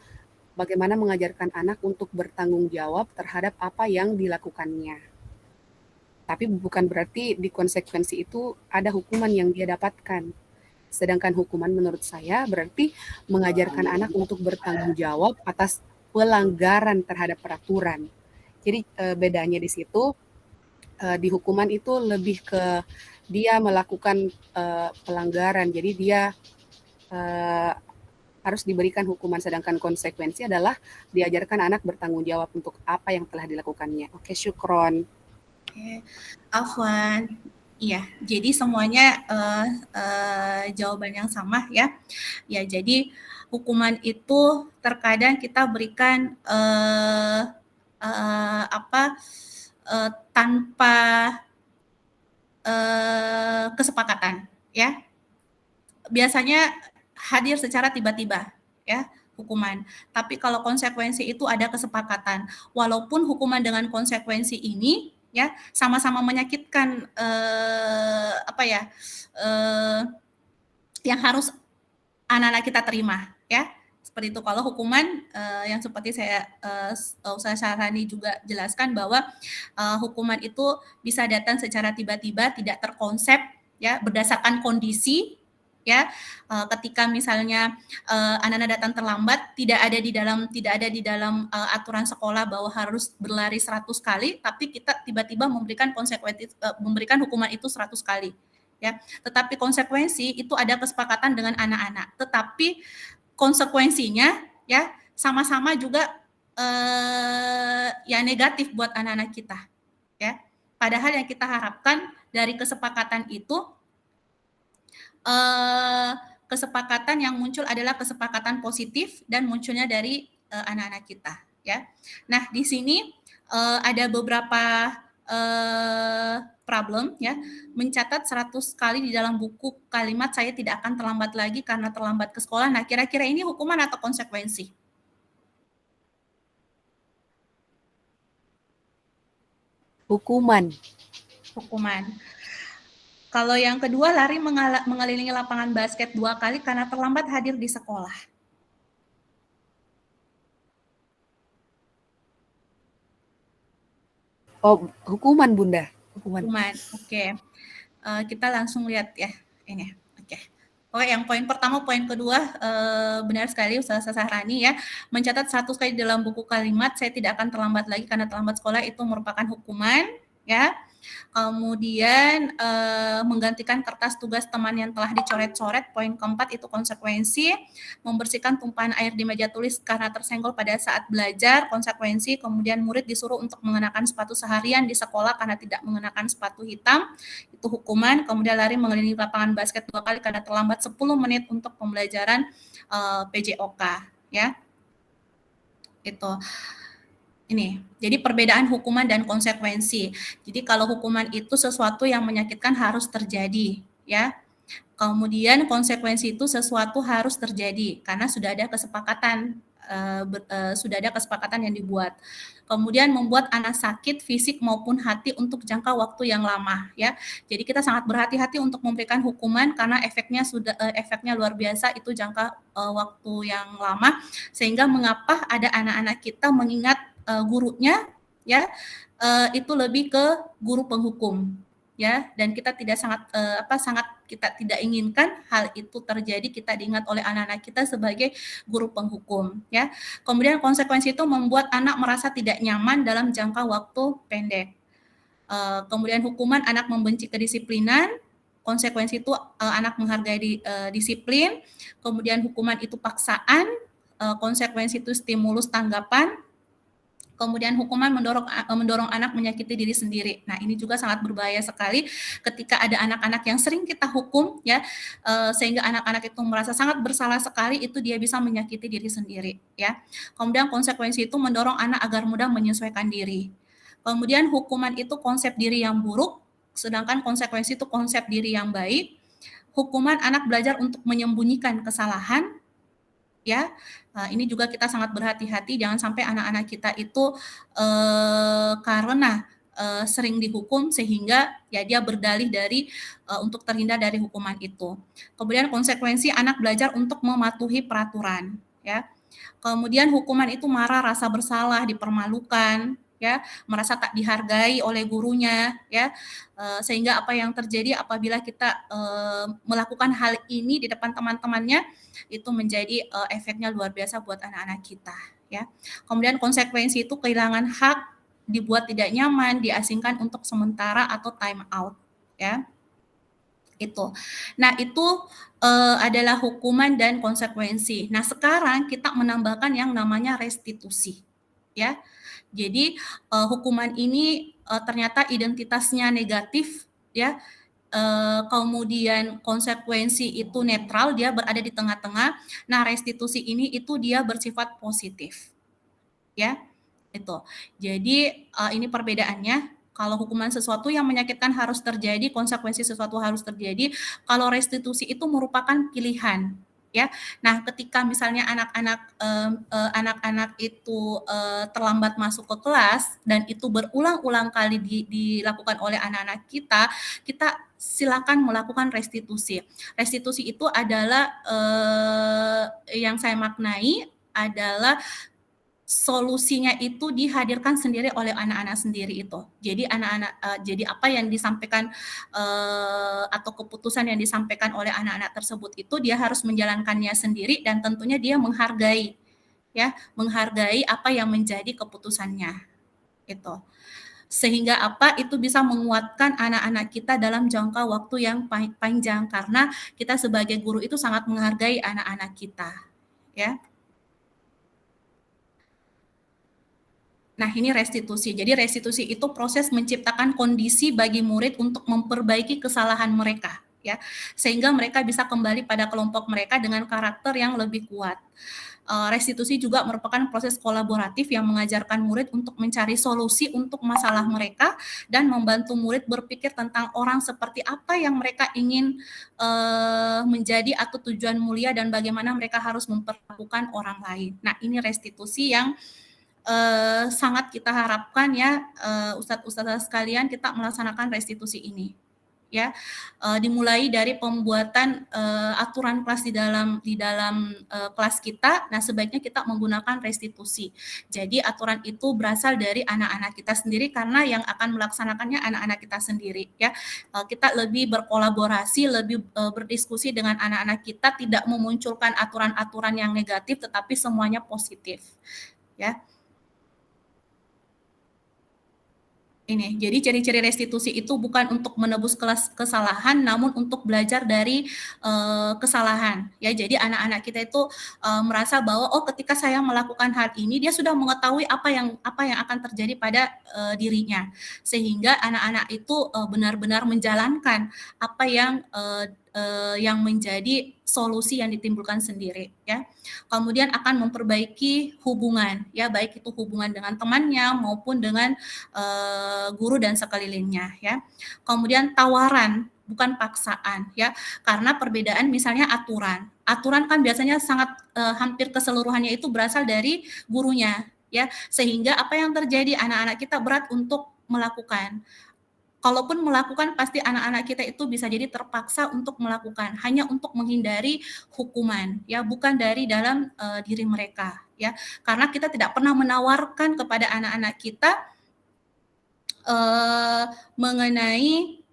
bagaimana mengajarkan anak untuk bertanggung jawab terhadap apa yang dilakukannya. Tapi bukan berarti di konsekuensi itu ada hukuman yang dia dapatkan. Sedangkan hukuman menurut saya berarti mengajarkan anak untuk bertanggung jawab atas pelanggaran terhadap peraturan. Jadi bedanya di situ, di hukuman itu lebih ke dia melakukan pelanggaran, jadi dia harus diberikan hukuman, sedangkan konsekuensi adalah diajarkan anak bertanggung jawab untuk apa yang telah dilakukannya. Oke, syukron. Oke, Afwan. Iya, jadi semuanya jawaban yang sama ya. Ya, jadi hukuman itu terkadang kita berikan tanpa kesepakatan, ya. Biasanya hadir secara tiba-tiba, ya, hukuman. Tapi kalau konsekuensi itu ada kesepakatan. Walaupun hukuman dengan konsekuensi ini ya sama-sama menyakitkan yang harus anak-anak kita terima, ya. Seperti itu. Kalau hukuman yang seperti saya Ustaz Syahrani juga jelaskan bahwa hukuman itu bisa datang secara tiba-tiba, tidak terkonsep, ya, berdasarkan kondisi, ya. Ketika misalnya anak-anak datang terlambat, tidak ada di dalam aturan sekolah bahwa harus berlari 100 kali, tapi kita tiba-tiba memberikan memberikan hukuman itu 100 kali, ya. Tetapi konsekuensi itu ada kesepakatan dengan anak-anak, tetapi konsekuensinya ya sama-sama juga ya negatif buat anak-anak kita, ya. Padahal yang kita harapkan dari kesepakatan itu kesepakatan yang muncul adalah kesepakatan positif dan munculnya dari anak-anak kita, ya. Nah, di sini ada beberapa problem, ya. Mencatat 100 kali di dalam buku kalimat saya tidak akan terlambat lagi karena terlambat ke sekolah. Nah, kira-kira ini hukuman atau konsekuensi? Hukuman. Kalau yang kedua, lari mengelilingi lapangan basket 2 kali karena terlambat hadir di sekolah. Oh, hukuman, Bunda. Hukuman. Oke. Kita langsung lihat ya ini. Oke. Oke, yang poin pertama, poin kedua benar sekali Ustazah Syahrani ya. Mencatat 100 kali dalam buku kalimat saya tidak akan terlambat lagi karena terlambat sekolah itu merupakan hukuman, ya. Kemudian menggantikan kertas tugas teman yang telah dicoret-coret, poin keempat itu konsekuensi. Membersihkan tumpahan air di meja tulis karena tersenggol pada saat belajar, konsekuensi. Kemudian murid disuruh untuk mengenakan sepatu seharian di sekolah karena tidak mengenakan sepatu hitam, itu hukuman. Kemudian lari mengelilingi lapangan basket 2 kali karena terlambat 10 menit untuk pembelajaran PJOK, ya. Itu. Ini, jadi perbedaan hukuman dan konsekuensi. Jadi kalau hukuman itu sesuatu yang menyakitkan harus terjadi, ya. Kemudian konsekuensi itu sesuatu harus terjadi karena sudah ada kesepakatan sudah ada kesepakatan yang dibuat. Kemudian membuat anak sakit fisik maupun hati untuk jangka waktu yang lama, ya. Jadi kita sangat berhati-hati untuk memberikan hukuman karena efeknya luar biasa, itu jangka waktu yang lama, sehingga mengapa ada anak-anak kita mengingat gurunya, ya, itu lebih ke guru penghukum, ya, dan kita sangat kita tidak inginkan hal itu terjadi, kita diingat oleh anak-anak kita sebagai guru penghukum, ya. Kemudian konsekuensi itu membuat anak merasa tidak nyaman dalam jangka waktu pendek. Kemudian hukuman anak membenci kedisiplinan, konsekuensi itu anak menghargai disiplin, kemudian hukuman itu paksaan, konsekuensi itu stimulus tanggapan, kemudian hukuman mendorong anak menyakiti diri sendiri. Nah, ini juga sangat berbahaya sekali ketika ada anak-anak yang sering kita hukum, ya, sehingga anak-anak itu merasa sangat bersalah sekali, itu dia bisa menyakiti diri sendiri, ya. Kemudian konsekuensi itu mendorong anak agar mudah menyesuaikan diri. Kemudian hukuman itu konsep diri yang buruk, sedangkan konsekuensi itu konsep diri yang baik. Hukuman anak belajar untuk menyembunyikan kesalahan, ya. Ini juga kita sangat berhati-hati, jangan sampai anak-anak kita itu karena sering dihukum sehingga ya dia berdalih untuk terhindar dari hukuman itu. Kemudian konsekuensi anak belajar untuk mematuhi peraturan, ya. Kemudian hukuman itu marah, rasa bersalah, dipermalukan, ya, merasa tak dihargai oleh gurunya, ya, sehingga apa yang terjadi apabila kita melakukan hal ini di depan teman-temannya, itu menjadi efeknya luar biasa buat anak-anak kita, ya. Kemudian konsekuensi itu kehilangan hak, dibuat tidak nyaman, diasingkan untuk sementara atau time out, ya. Itu. Nah, itu adalah hukuman dan konsekuensi. Nah, sekarang kita menambahkan yang namanya restitusi, ya. Jadi hukuman ini ternyata identitasnya negatif, ya. Kemudian konsekuensi itu netral, dia berada di tengah-tengah. Nah, restitusi ini itu dia bersifat positif, ya, itu. Jadi ini perbedaannya. Kalau hukuman sesuatu yang menyakitkan harus terjadi, konsekuensi sesuatu harus terjadi. Kalau restitusi itu merupakan pilihan, ya. Nah, ketika misalnya anak-anak itu terlambat masuk ke kelas dan itu berulang-ulang kali dilakukan oleh anak-anak kita silakan melakukan restitusi. Restitusi itu adalah yang saya maknai adalah solusinya itu dihadirkan sendiri oleh anak-anak sendiri itu. Jadi jadi apa yang disampaikan atau keputusan yang disampaikan oleh anak-anak tersebut itu dia harus menjalankannya sendiri dan tentunya dia menghargai, ya, menghargai apa yang menjadi keputusannya itu. Sehingga itu bisa menguatkan anak-anak kita dalam jangka waktu yang panjang karena kita sebagai guru itu sangat menghargai anak-anak kita, ya. Nah, ini restitusi. Jadi restitusi itu proses menciptakan kondisi bagi murid untuk memperbaiki kesalahan mereka, ya, sehingga mereka bisa kembali pada kelompok mereka dengan karakter yang lebih kuat. Restitusi juga merupakan proses kolaboratif yang mengajarkan murid untuk mencari solusi untuk masalah mereka dan membantu murid berpikir tentang orang seperti apa yang mereka ingin menjadi atau tujuan mulia dan bagaimana mereka harus memperlakukan orang lain. Nah, ini restitusi yang sangat kita harapkan, ya, ustadz-ustadzah sekalian, kita melaksanakan restitusi ini, ya. Dimulai dari pembuatan aturan kelas di dalam kelas kita. Nah, sebaiknya kita menggunakan restitusi. Jadi aturan itu berasal dari anak-anak kita sendiri karena yang akan melaksanakannya anak-anak kita sendiri, ya. Kita lebih berkolaborasi, lebih berdiskusi dengan anak-anak kita, tidak memunculkan aturan-aturan yang negatif tetapi semuanya positif, ya. Ini. Jadi ciri-ciri restitusi itu bukan untuk menebus kesalahan, namun untuk belajar dari kesalahan. Ya, jadi anak-anak kita itu merasa bahwa ketika saya melakukan hal ini, dia sudah mengetahui apa yang akan terjadi pada dirinya, sehingga anak-anak itu benar-benar menjalankan apa yang menjadi solusi yang ditimbulkan sendiri, ya. Kemudian akan memperbaiki hubungan, ya, baik itu hubungan dengan temannya maupun dengan guru dan sekelilingnya, ya. Kemudian tawaran, bukan paksaan, ya, karena perbedaan misalnya aturan aturan kan biasanya sangat hampir keseluruhannya itu berasal dari gurunya, ya, sehingga apa yang terjadi, anak-anak kita berat untuk melakukan. Kalaupun melakukan, pasti anak-anak kita itu bisa jadi terpaksa untuk melakukan hanya untuk menghindari hukuman, ya, bukan dari dalam diri mereka, ya, karena kita tidak pernah menawarkan kepada anak-anak kita mengenai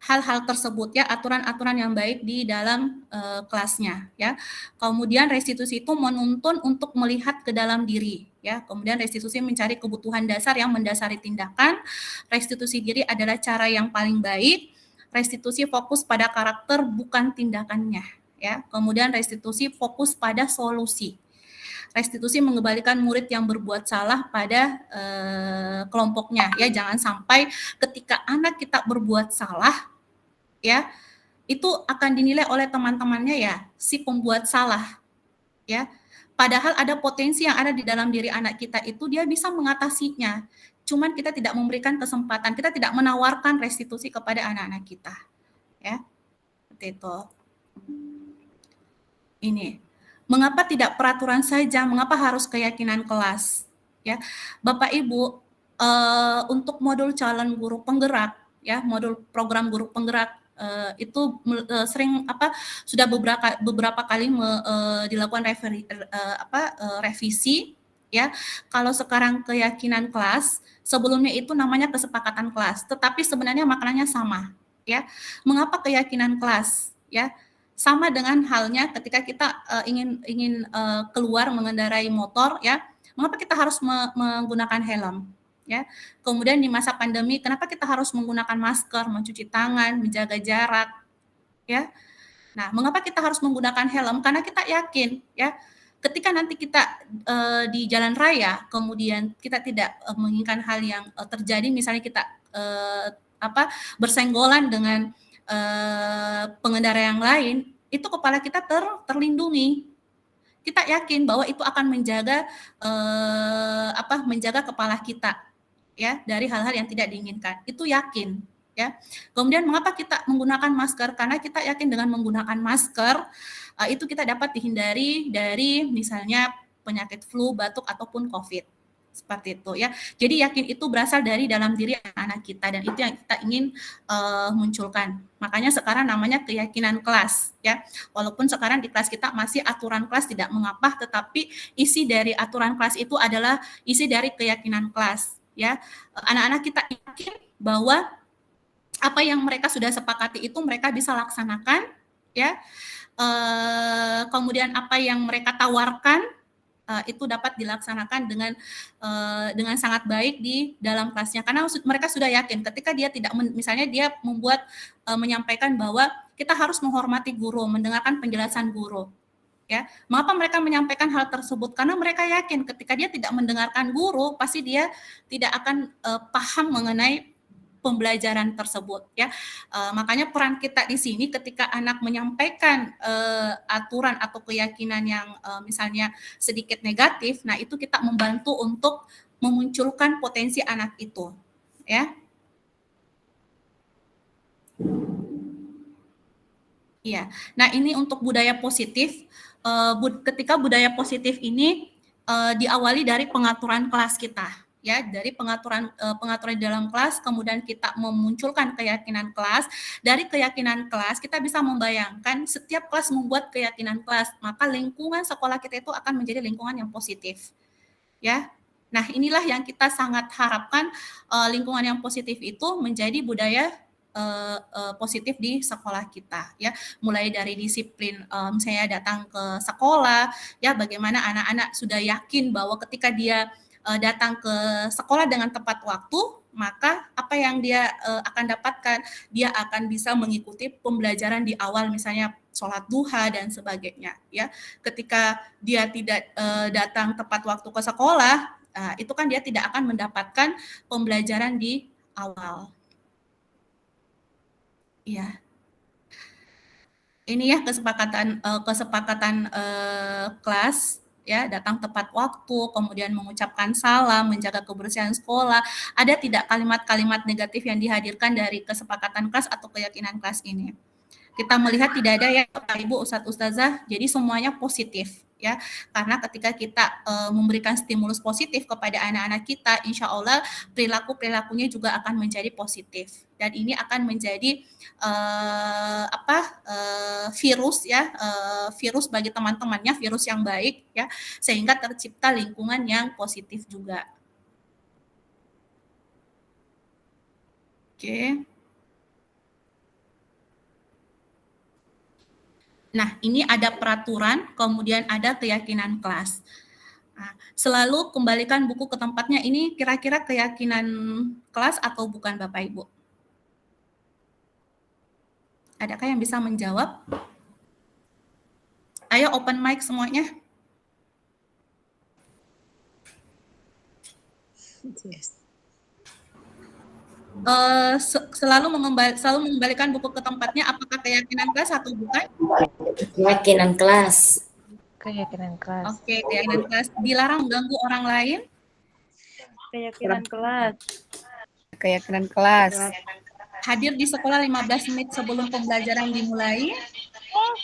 hal-hal tersebut, ya, aturan-aturan yang baik di dalam kelasnya, ya. Kemudian restitusi itu menuntun untuk melihat ke dalam diri, ya. Kemudian restitusi mencari kebutuhan dasar yang mendasari tindakan. Restitusi diri adalah cara yang paling baik. Restitusi fokus pada karakter bukan tindakannya, ya. Kemudian restitusi fokus pada solusi. Restitusi mengembalikan murid yang berbuat salah pada kelompoknya, ya. Jangan sampai ketika anak kita berbuat salah, ya, itu akan dinilai oleh teman-temannya, ya, si pembuat salah, ya. Padahal ada potensi yang ada di dalam diri anak kita itu, dia bisa mengatasinya. Cuman kita tidak memberikan kesempatan, kita tidak menawarkan restitusi kepada anak-anak kita, ya. Seperti itu. Ini. Mengapa tidak peraturan saja? Mengapa harus keyakinan kelas? Ya, Bapak Ibu, untuk modul calon guru penggerak, ya, modul program guru penggerak itu sering sudah beberapa kali dilakukan revisi, ya. Kalau sekarang keyakinan kelas, sebelumnya itu namanya kesepakatan kelas, tetapi sebenarnya maknanya sama, ya. Mengapa keyakinan kelas? Ya, sama dengan halnya ketika kita ingin keluar mengendarai motor, ya. Mengapa kita harus menggunakan helm? Ya, kemudian di masa pandemi, kenapa kita harus menggunakan masker, mencuci tangan, menjaga jarak, ya? Nah, mengapa kita harus menggunakan helm? Karena kita yakin, ya, ketika nanti kita di jalan raya, kemudian kita tidak menginginkan hal yang terjadi, misalnya kita bersenggolan dengan pengendara yang lain, itu kepala kita terlindungi. Kita yakin bahwa itu akan menjaga menjaga kepala kita, ya, dari hal-hal yang tidak diinginkan. Itu yakin, ya. Kemudian mengapa kita menggunakan masker? Karena kita yakin dengan menggunakan masker itu kita dapat dihindari dari misalnya penyakit flu, batuk ataupun COVID. Seperti itu, ya. Jadi yakin itu berasal dari dalam diri anak kita, dan itu yang kita ingin munculkan. Makanya sekarang namanya keyakinan kelas, ya. Walaupun sekarang di kelas kita masih aturan kelas tidak mengapa, tetapi isi dari aturan kelas itu adalah isi dari keyakinan kelas, ya. Anak-anak kita yakin bahwa apa yang mereka sudah sepakati itu mereka bisa laksanakan, ya. Kemudian apa yang mereka tawarkan itu dapat dilaksanakan dengan sangat baik di dalam kelasnya, karena mereka sudah yakin ketika dia tidak misalnya dia menyampaikan bahwa kita harus menghormati guru, mendengarkan penjelasan guru, ya. Mengapa mereka menyampaikan hal tersebut? Karena mereka yakin ketika dia tidak mendengarkan guru, pasti dia tidak akan paham mengenai pembelajaran tersebut, ya. Makanya peran kita di sini ketika anak menyampaikan aturan atau keyakinan yang misalnya sedikit negatif, nah itu kita membantu untuk memunculkan potensi anak itu, ya. Iya. Nah, ini untuk budaya positif. Ketika budaya positif ini diawali dari pengaturan kelas kita, ya, dari pengaturan di dalam kelas, kemudian kita memunculkan keyakinan kelas. Dari keyakinan kelas kita bisa membayangkan setiap kelas membuat keyakinan kelas, maka lingkungan sekolah kita itu akan menjadi lingkungan yang positif, ya. Nah, inilah yang kita sangat harapkan, lingkungan yang positif itu menjadi budaya positif di sekolah kita, ya. Mulai dari disiplin, misalnya datang ke sekolah, ya, bagaimana anak-anak sudah yakin bahwa ketika dia datang ke sekolah dengan tepat waktu, maka apa yang dia akan dapatkan, dia akan bisa mengikuti pembelajaran di awal, misalnya sholat duha dan sebagainya, ya. Ketika dia tidak datang tepat waktu ke sekolah, itu kan dia tidak akan mendapatkan pembelajaran di awal. Iya. Ini ya kesepakatan kelas, ya, datang tepat waktu, kemudian mengucapkan salam, menjaga kebersihan sekolah. Ada tidak kalimat-kalimat negatif yang dihadirkan dari kesepakatan kelas atau keyakinan kelas ini? kita melihat tidak ada ya Bapak Ibu Ustadz Ustazah, jadi semuanya positif ya, karena ketika kita memberikan stimulus positif kepada anak-anak kita, insya Allah perilakunya juga akan menjadi positif, dan ini akan menjadi virus ya, virus bagi teman-temannya, virus yang baik ya, sehingga tercipta lingkungan yang positif juga. Oke. Nah, ini ada peraturan, kemudian ada keyakinan kelas. Nah, selalu kembalikan buku ke tempatnya. Ini kira-kira keyakinan kelas atau bukan, Bapak Ibu? Adakah yang bisa menjawab? Ayo open mic semuanya. Yes. Selalu mengembalikan buku ke tempatnya, apakah keyakinan kelas atau bukan? Keyakinan kelas. Keyakinan kelas. Oke, keyakinan kelas. Dilarang mengganggu orang lain? Keyakinan kelas. Keyakinan kelas. Hadir di sekolah 15 menit sebelum pembelajaran dimulai?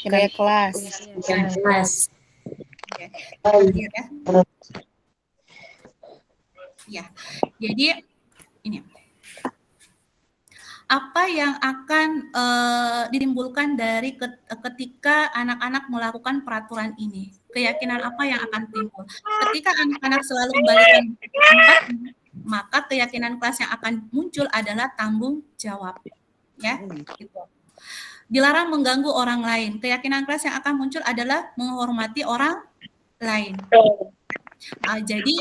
Keyakinan kelas. Keyakinan kelas. Oke, hadir ya. Ya, jadi ini. Apa yang akan ditimbulkan dari ketika anak-anak melakukan peraturan ini? Keyakinan apa yang akan timbul? Ketika anak-anak selalu kembalikan ke tempat, maka keyakinan kelas yang akan muncul adalah tanggung jawab. Ya, gitu. Dilarang mengganggu orang lain. Keyakinan kelas yang akan muncul adalah menghormati orang lain. Jadi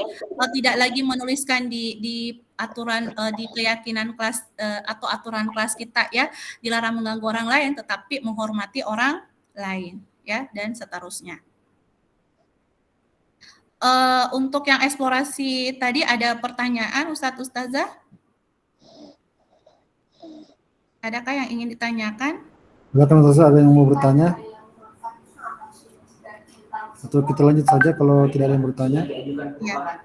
tidak lagi menuliskan di aturan di keyakinan kelas atau aturan kelas kita ya, dilarang mengganggu orang lain, tetapi menghormati orang lain ya, dan seterusnya. Untuk yang eksplorasi tadi ada pertanyaan Ustadz Ustazah? Adakah yang ingin ditanyakan? Silakan Ustazah, ada yang mau bertanya? Atau kita lanjut saja kalau tidak ada yang bertanya? Ya.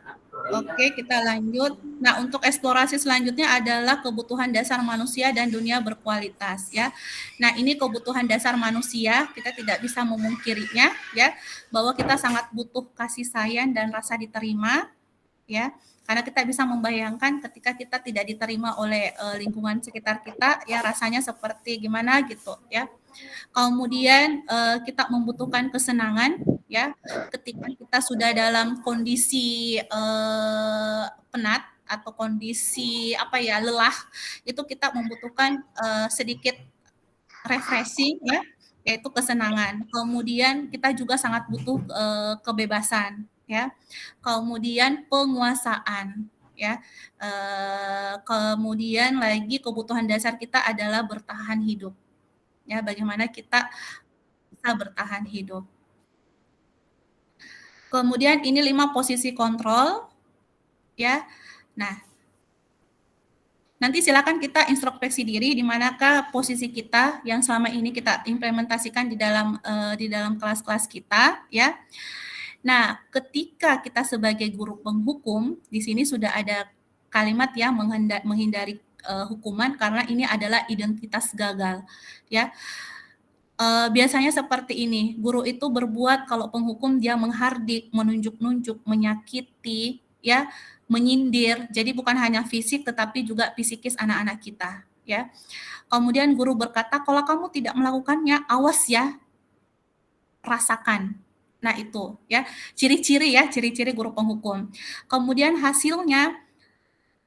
Oke, kita lanjut. Nah, untuk eksplorasi selanjutnya adalah kebutuhan dasar manusia dan dunia berkualitas ya. Nah, ini kebutuhan dasar manusia, kita tidak bisa memungkirinya ya, bahwa kita sangat butuh kasih sayang dan rasa diterima ya. Karena kita bisa membayangkan ketika kita tidak diterima oleh lingkungan sekitar kita ya, rasanya seperti gimana gitu ya. Kemudian kita membutuhkan kesenangan ya, ketika kita sudah dalam kondisi penat atau kondisi lelah, itu kita membutuhkan sedikit refreshing ya, yaitu kesenangan. Kemudian kita juga sangat butuh kebebasan ya, kemudian penguasaan ya, kemudian lagi kebutuhan dasar kita adalah bertahan hidup ya, bagaimana kita bisa bertahan hidup. Kemudian ini 5 posisi kontrol ya. Nah, nanti silakan kita introspeksi diri di manakah posisi kita yang selama ini kita implementasikan di dalam kelas-kelas kita ya. Nah, ketika kita sebagai guru penghukum, di sini sudah ada kalimat ya, menghindari hukuman karena ini adalah identitas gagal ya. Biasanya seperti ini, guru itu berbuat kalau penghukum dia menghardik, menunjuk-nunjuk, menyakiti ya, menyindir. Jadi bukan hanya fisik tetapi juga psikis anak-anak kita ya. Kemudian guru berkata, kalau kamu tidak melakukannya, awas ya, rasakan. Nah, itu ya, ciri-ciri guru penghukum. Kemudian hasilnya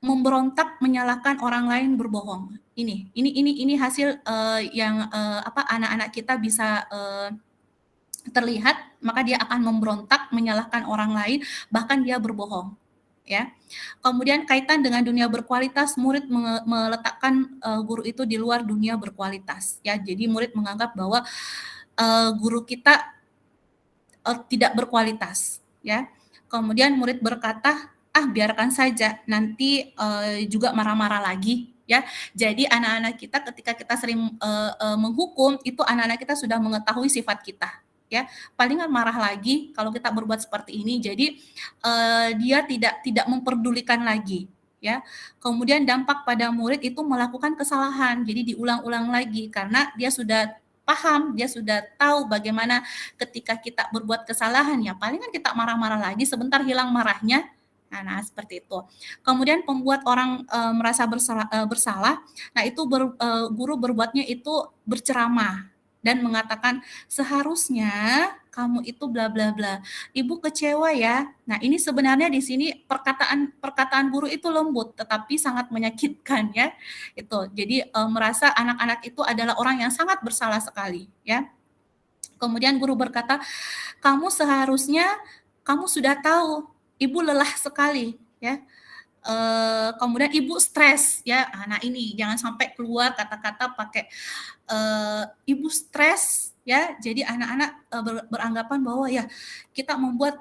memberontak, menyalahkan orang lain, berbohong. Ini hasil yang anak-anak kita bisa terlihat, maka dia akan memberontak, menyalahkan orang lain, bahkan dia berbohong. Ya. Kemudian kaitan dengan dunia berkualitas, murid meletakkan guru itu di luar dunia berkualitas. Ya, jadi murid menganggap bahwa guru kita tidak berkualitas. Ya. Kemudian murid berkata, biarkan saja, nanti juga marah-marah lagi ya. Jadi anak-anak kita ketika kita sering menghukum, itu anak-anak kita sudah mengetahui sifat kita ya, palingan marah lagi kalau kita berbuat seperti ini. Jadi dia tidak memperdulikan lagi ya. Kemudian dampak pada murid itu melakukan kesalahan, jadi diulang-ulang lagi karena dia sudah paham, dia sudah tahu bagaimana ketika kita berbuat kesalahan, ya palingan kita marah-marah lagi, sebentar hilang marahnya. Nah, seperti itu. Kemudian pembuat orang merasa bersalah. Nah, itu guru berbuatnya itu berceramah dan mengatakan seharusnya kamu itu bla bla bla. Ibu kecewa ya. Nah, ini sebenarnya di sini perkataan guru itu lembut tetapi sangat menyakitkan ya. Itu. Jadi merasa anak-anak itu adalah orang yang sangat bersalah sekali ya. Kemudian guru berkata, kamu seharusnya kamu sudah tahu ibu lelah sekali ya. Kemudian ibu stres ya. Nah, ini jangan sampai keluar kata-kata pakai ibu stres ya. Jadi anak-anak beranggapan bahwa ya kita membuat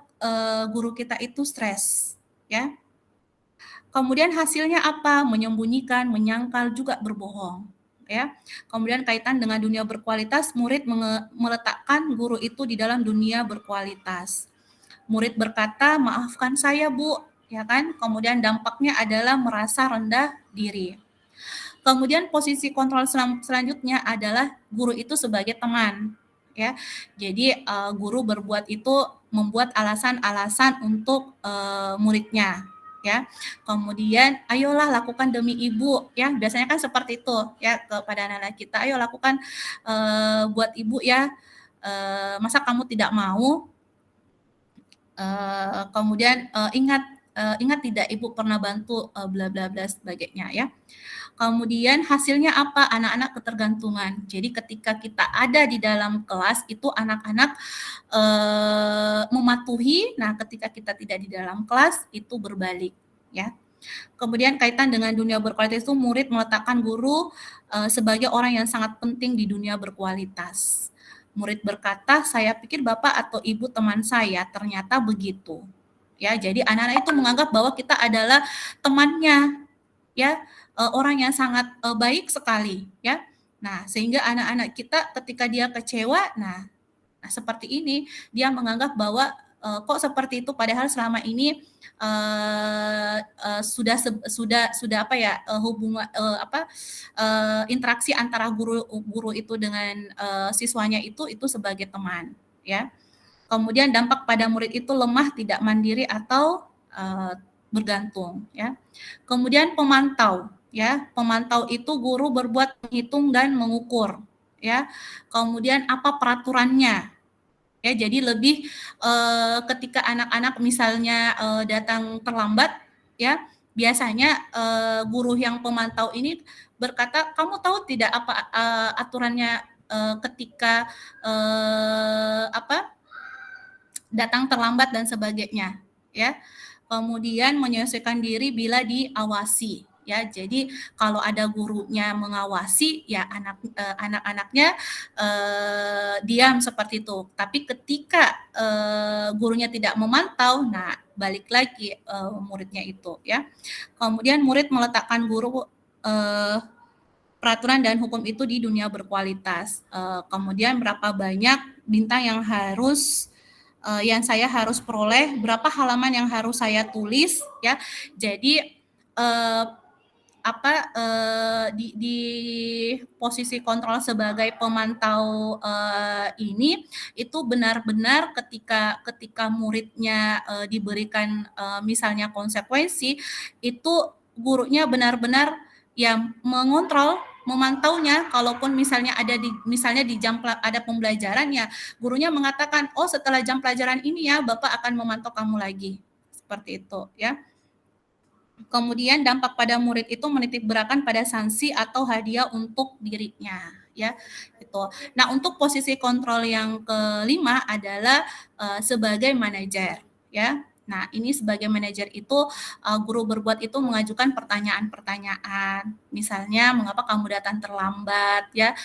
guru kita itu stres ya. Kemudian hasilnya apa? Menyembunyikan, menyangkal, juga berbohong ya. Kemudian kaitan dengan dunia berkualitas, murid meletakkan guru itu di dalam dunia berkualitas. Murid berkata, maafkan saya Bu, ya kan? Kemudian dampaknya adalah merasa rendah diri. Kemudian posisi kontrol selanjutnya adalah guru itu sebagai teman, ya. Jadi guru berbuat itu membuat alasan-alasan untuk muridnya, ya. Kemudian ayolah lakukan demi ibu, ya. Biasanya kan seperti itu, ya, kepada anak-anak kita. Ayo lakukan buat ibu ya. Masa kamu tidak mau? Kemudian ingat tidak ibu pernah bantu bla bla bla sebagainya ya. Kemudian hasilnya apa? Anak-anak ketergantungan. Jadi ketika kita ada di dalam kelas itu anak-anak mematuhi. Nah, ketika kita tidak di dalam kelas itu berbalik ya. Kemudian kaitan dengan dunia berkualitas itu murid meletakkan guru sebagai orang yang sangat penting di dunia berkualitas. Murid berkata, saya pikir Bapak atau Ibu teman saya, ternyata begitu. Ya, jadi anak-anak itu menganggap bahwa kita adalah temannya, ya, orang yang sangat baik sekali, ya. Nah, sehingga anak-anak kita ketika dia kecewa, nah seperti ini dia menganggap bahwa kok seperti itu, padahal selama ini sudah apa ya, hubungan interaksi antara guru itu dengan siswanya itu sebagai teman ya. Kemudian dampak pada murid itu lemah, tidak mandiri atau bergantung ya. Kemudian pemantau ya, pemantau itu guru berbuat menghitung dan mengukur ya. Kemudian apa peraturannya ya, jadi lebih ketika anak-anak misalnya datang terlambat ya, biasanya guru yang pemantau ini berkata, kamu tahu tidak apa aturannya ketika datang terlambat dan sebagainya ya. Kemudian menyesuaikan diri bila diawasi ya. Jadi kalau ada gurunya mengawasi ya anak-anaknya diam seperti itu. Tapi ketika gurunya tidak memantau, nah balik lagi muridnya itu ya. Kemudian murid meletakkan guru peraturan dan hukum itu di dunia berkualitas. Kemudian berapa banyak bintang yang saya harus peroleh, berapa halaman yang harus saya tulis ya. Jadi di posisi kontrol sebagai pemantau ini itu benar-benar ketika muridnya diberikan misalnya konsekuensi, itu gurunya benar-benar yang mengontrol, memantaunya. Kalaupun misalnya di jam ada pembelajarannya, gurunya mengatakan, oh setelah jam pelajaran ini ya Bapak akan memantau kamu lagi, seperti itu ya. Kemudian dampak pada murid itu menitik beratkan pada sanksi atau hadiah untuk dirinya ya itu. Nah, untuk posisi kontrol yang kelima adalah sebagai manajer ya. Nah, ini sebagai manajer itu guru berbuat itu mengajukan pertanyaan-pertanyaan. Misalnya, mengapa kamu datang terlambat ya?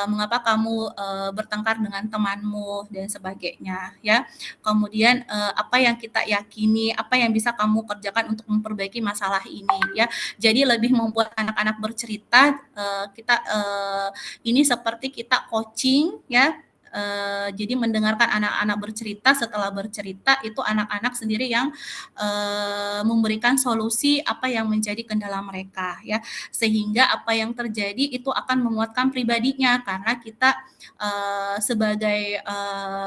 Mengapa kamu bertengkar dengan temanmu dan sebagainya ya. Kemudian apa yang kita yakini, apa yang bisa kamu kerjakan untuk memperbaiki masalah ini ya. Jadi lebih membuat anak-anak bercerita, ini seperti kita coaching ya. Jadi mendengarkan anak-anak bercerita, setelah bercerita itu anak-anak sendiri yang memberikan solusi apa yang menjadi kendala mereka ya, sehingga apa yang terjadi itu akan menguatkan pribadinya karena kita sebagai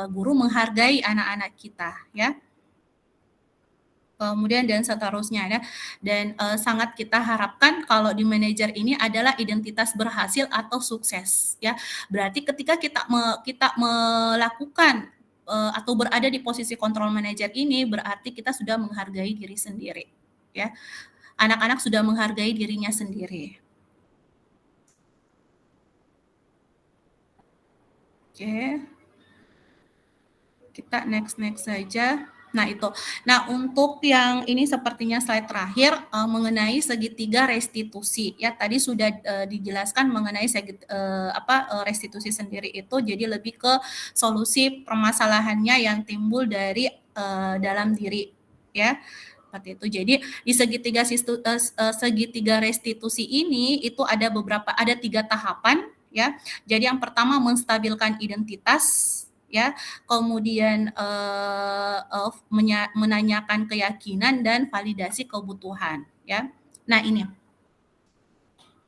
guru menghargai anak-anak kita ya. Kemudian dan seterusnya ya. Dan sangat kita harapkan kalau di manajer ini adalah identitas berhasil atau sukses ya. Berarti ketika kita melakukan atau berada di posisi control manager ini berarti kita sudah menghargai diri sendiri ya. Anak-anak sudah menghargai dirinya sendiri. Oke. Kita next saja. Nah itu. Nah untuk yang ini sepertinya slide terakhir mengenai segitiga restitusi ya tadi sudah dijelaskan mengenai restitusi sendiri itu jadi lebih ke solusi permasalahannya yang timbul dari dalam diri ya seperti itu. Jadi di segitiga restitusi ini itu ada 3 tahapan ya. Jadi yang pertama menstabilkan identitas ya, kemudian menanyakan keyakinan dan validasi kebutuhan ya. Nah ini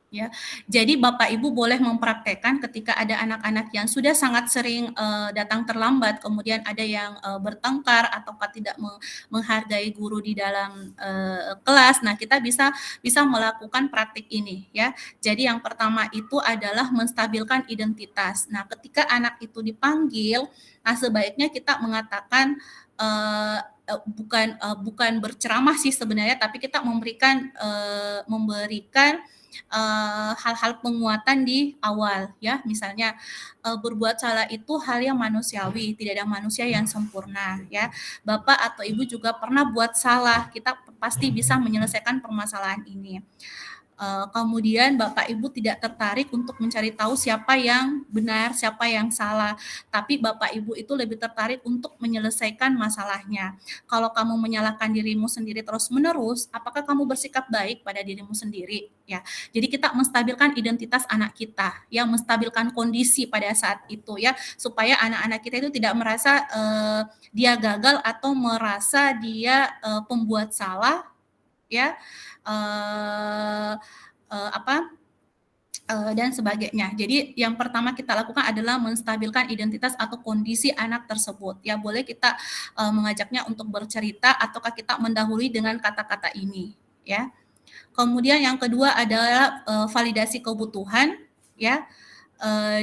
ya. Jadi Bapak Ibu boleh mempraktekkan ketika ada anak-anak yang sudah sangat sering datang terlambat, kemudian ada yang bertengkar ataukah tidak menghargai guru di dalam kelas. Nah, kita bisa melakukan praktik ini ya. Jadi yang pertama itu adalah menstabilkan identitas. Nah, ketika anak itu dipanggil, nah sebaiknya kita mengatakan bukan berceramah sih sebenarnya, tapi kita memberikan hal-hal penguatan di awal ya, misalnya berbuat salah itu hal yang manusiawi, tidak ada manusia yang sempurna ya. Bapak atau Ibu juga pernah buat salah, kita pasti bisa menyelesaikan permasalahan ini. Kemudian Bapak Ibu tidak tertarik untuk mencari tahu siapa yang benar, siapa yang salah, tapi Bapak Ibu itu lebih tertarik untuk menyelesaikan masalahnya. Kalau kamu menyalahkan dirimu sendiri terus-menerus, apakah kamu bersikap baik pada dirimu sendiri? Ya, jadi kita menstabilkan identitas anak kita, ya, menstabilkan kondisi pada saat itu, ya, supaya anak-anak kita itu tidak merasa dia gagal atau merasa dia pembuat salah, ya. Dan sebagainya. Jadi yang pertama kita lakukan adalah menstabilkan identitas atau kondisi anak tersebut. Ya, boleh kita mengajaknya untuk bercerita ataukah kita mendahului dengan kata-kata ini, ya. Kemudian yang kedua adalah validasi kebutuhan, ya.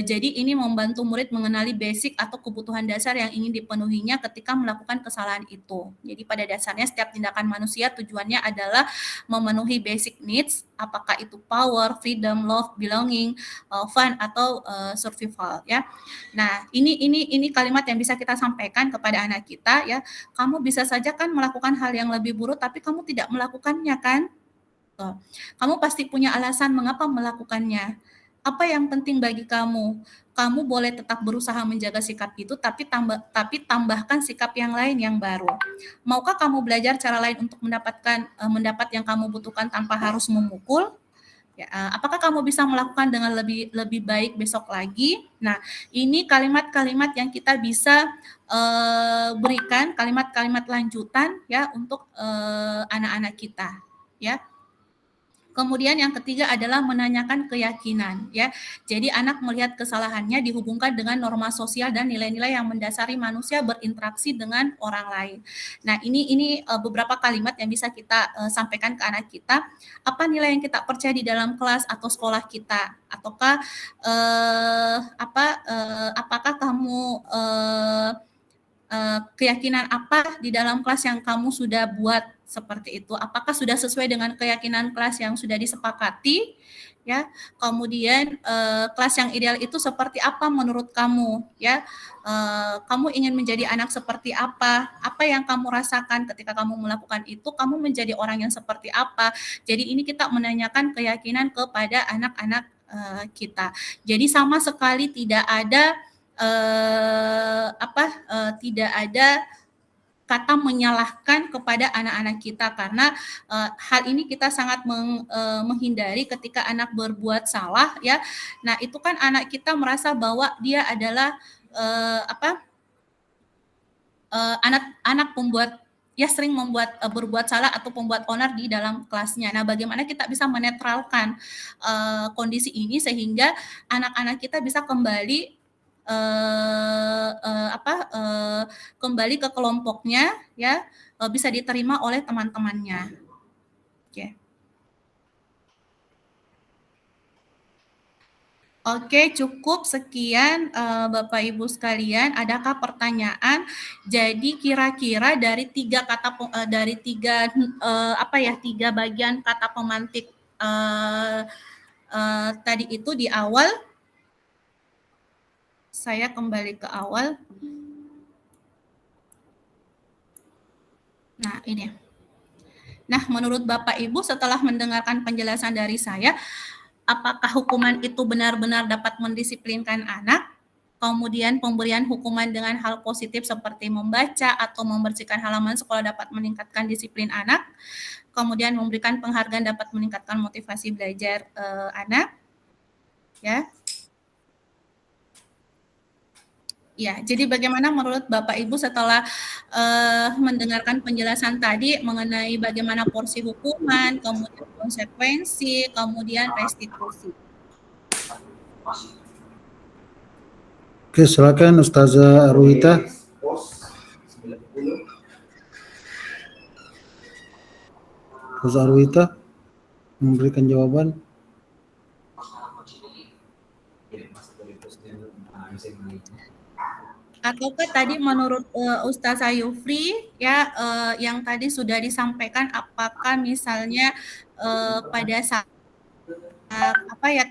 Jadi ini membantu murid mengenali basic atau kebutuhan dasar yang ingin dipenuhinya ketika melakukan kesalahan itu. Jadi pada dasarnya setiap tindakan manusia tujuannya adalah memenuhi basic needs, apakah itu power, freedom, love, belonging, fun atau survival, ya. Nah, ini kalimat yang bisa kita sampaikan kepada anak kita, ya. Kamu bisa saja kan melakukan hal yang lebih buruk tapi kamu tidak melakukannya kan? Kamu pasti punya alasan mengapa melakukannya. Apa yang penting bagi kamu? Kamu boleh tetap berusaha menjaga sikap itu, tapi tambahkan sikap yang lain yang baru. Maukah kamu belajar cara lain untuk mendapat yang kamu butuhkan tanpa harus memukul? Ya, apakah kamu bisa melakukan dengan lebih baik besok lagi? Nah, ini kalimat-kalimat yang kita bisa berikan, kalimat-kalimat lanjutan ya untuk anak-anak kita, ya. Kemudian yang ketiga adalah menanyakan keyakinan, ya. Jadi anak melihat kesalahannya dihubungkan dengan norma sosial dan nilai-nilai yang mendasari manusia berinteraksi dengan orang lain. Nah, ini beberapa kalimat yang bisa kita sampaikan ke anak kita. Apa nilai yang kita percaya di dalam kelas atau sekolah kita? Ataukah apakah kamu keyakinan apa di dalam kelas yang kamu sudah buat seperti itu? Apakah sudah sesuai dengan keyakinan kelas yang sudah disepakati? Ya, kemudian kelas yang ideal itu seperti apa menurut kamu? Ya, kamu ingin menjadi anak seperti apa? Apa yang kamu rasakan ketika kamu melakukan itu? Kamu menjadi orang yang seperti apa? Jadi ini kita menanyakan keyakinan kepada anak-anak kita. Jadi sama sekali tidak ada tidak ada kata menyalahkan kepada anak-anak kita karena hal ini kita sangat menghindari ketika anak berbuat salah, ya. Nah, itu kan anak kita merasa bahwa dia adalah anak pembuat ya sering berbuat salah atau pembuat onar di dalam kelasnya. Nah, bagaimana kita bisa menetralkan kondisi ini sehingga anak-anak kita bisa kembali kembali ke kelompoknya, ya, bisa diterima oleh teman-temannya. Oke. Oke, cukup sekian Bapak Ibu sekalian. Adakah pertanyaan? Jadi kira-kira dari tiga tiga bagian kata pemantik tadi itu di awal, saya kembali ke awal. Nah, ini. Nah, menurut Bapak Ibu setelah mendengarkan penjelasan dari saya, apakah hukuman itu benar-benar dapat mendisiplinkan anak? Kemudian pemberian hukuman dengan hal positif seperti membaca atau membersihkan halaman sekolah dapat meningkatkan disiplin anak. Kemudian memberikan penghargaan dapat meningkatkan motivasi belajar anak. Ya. Ya, jadi bagaimana menurut Bapak Ibu setelah mendengarkan penjelasan tadi mengenai bagaimana porsi hukuman, kemudian konsekuensi, kemudian restitusi. Oke, silakan Ustazah Arwita. Ustazah Arwita memberikan jawaban. Ataukah tadi menurut Ustazah Yufri ya yang tadi sudah disampaikan, apakah misalnya pada saat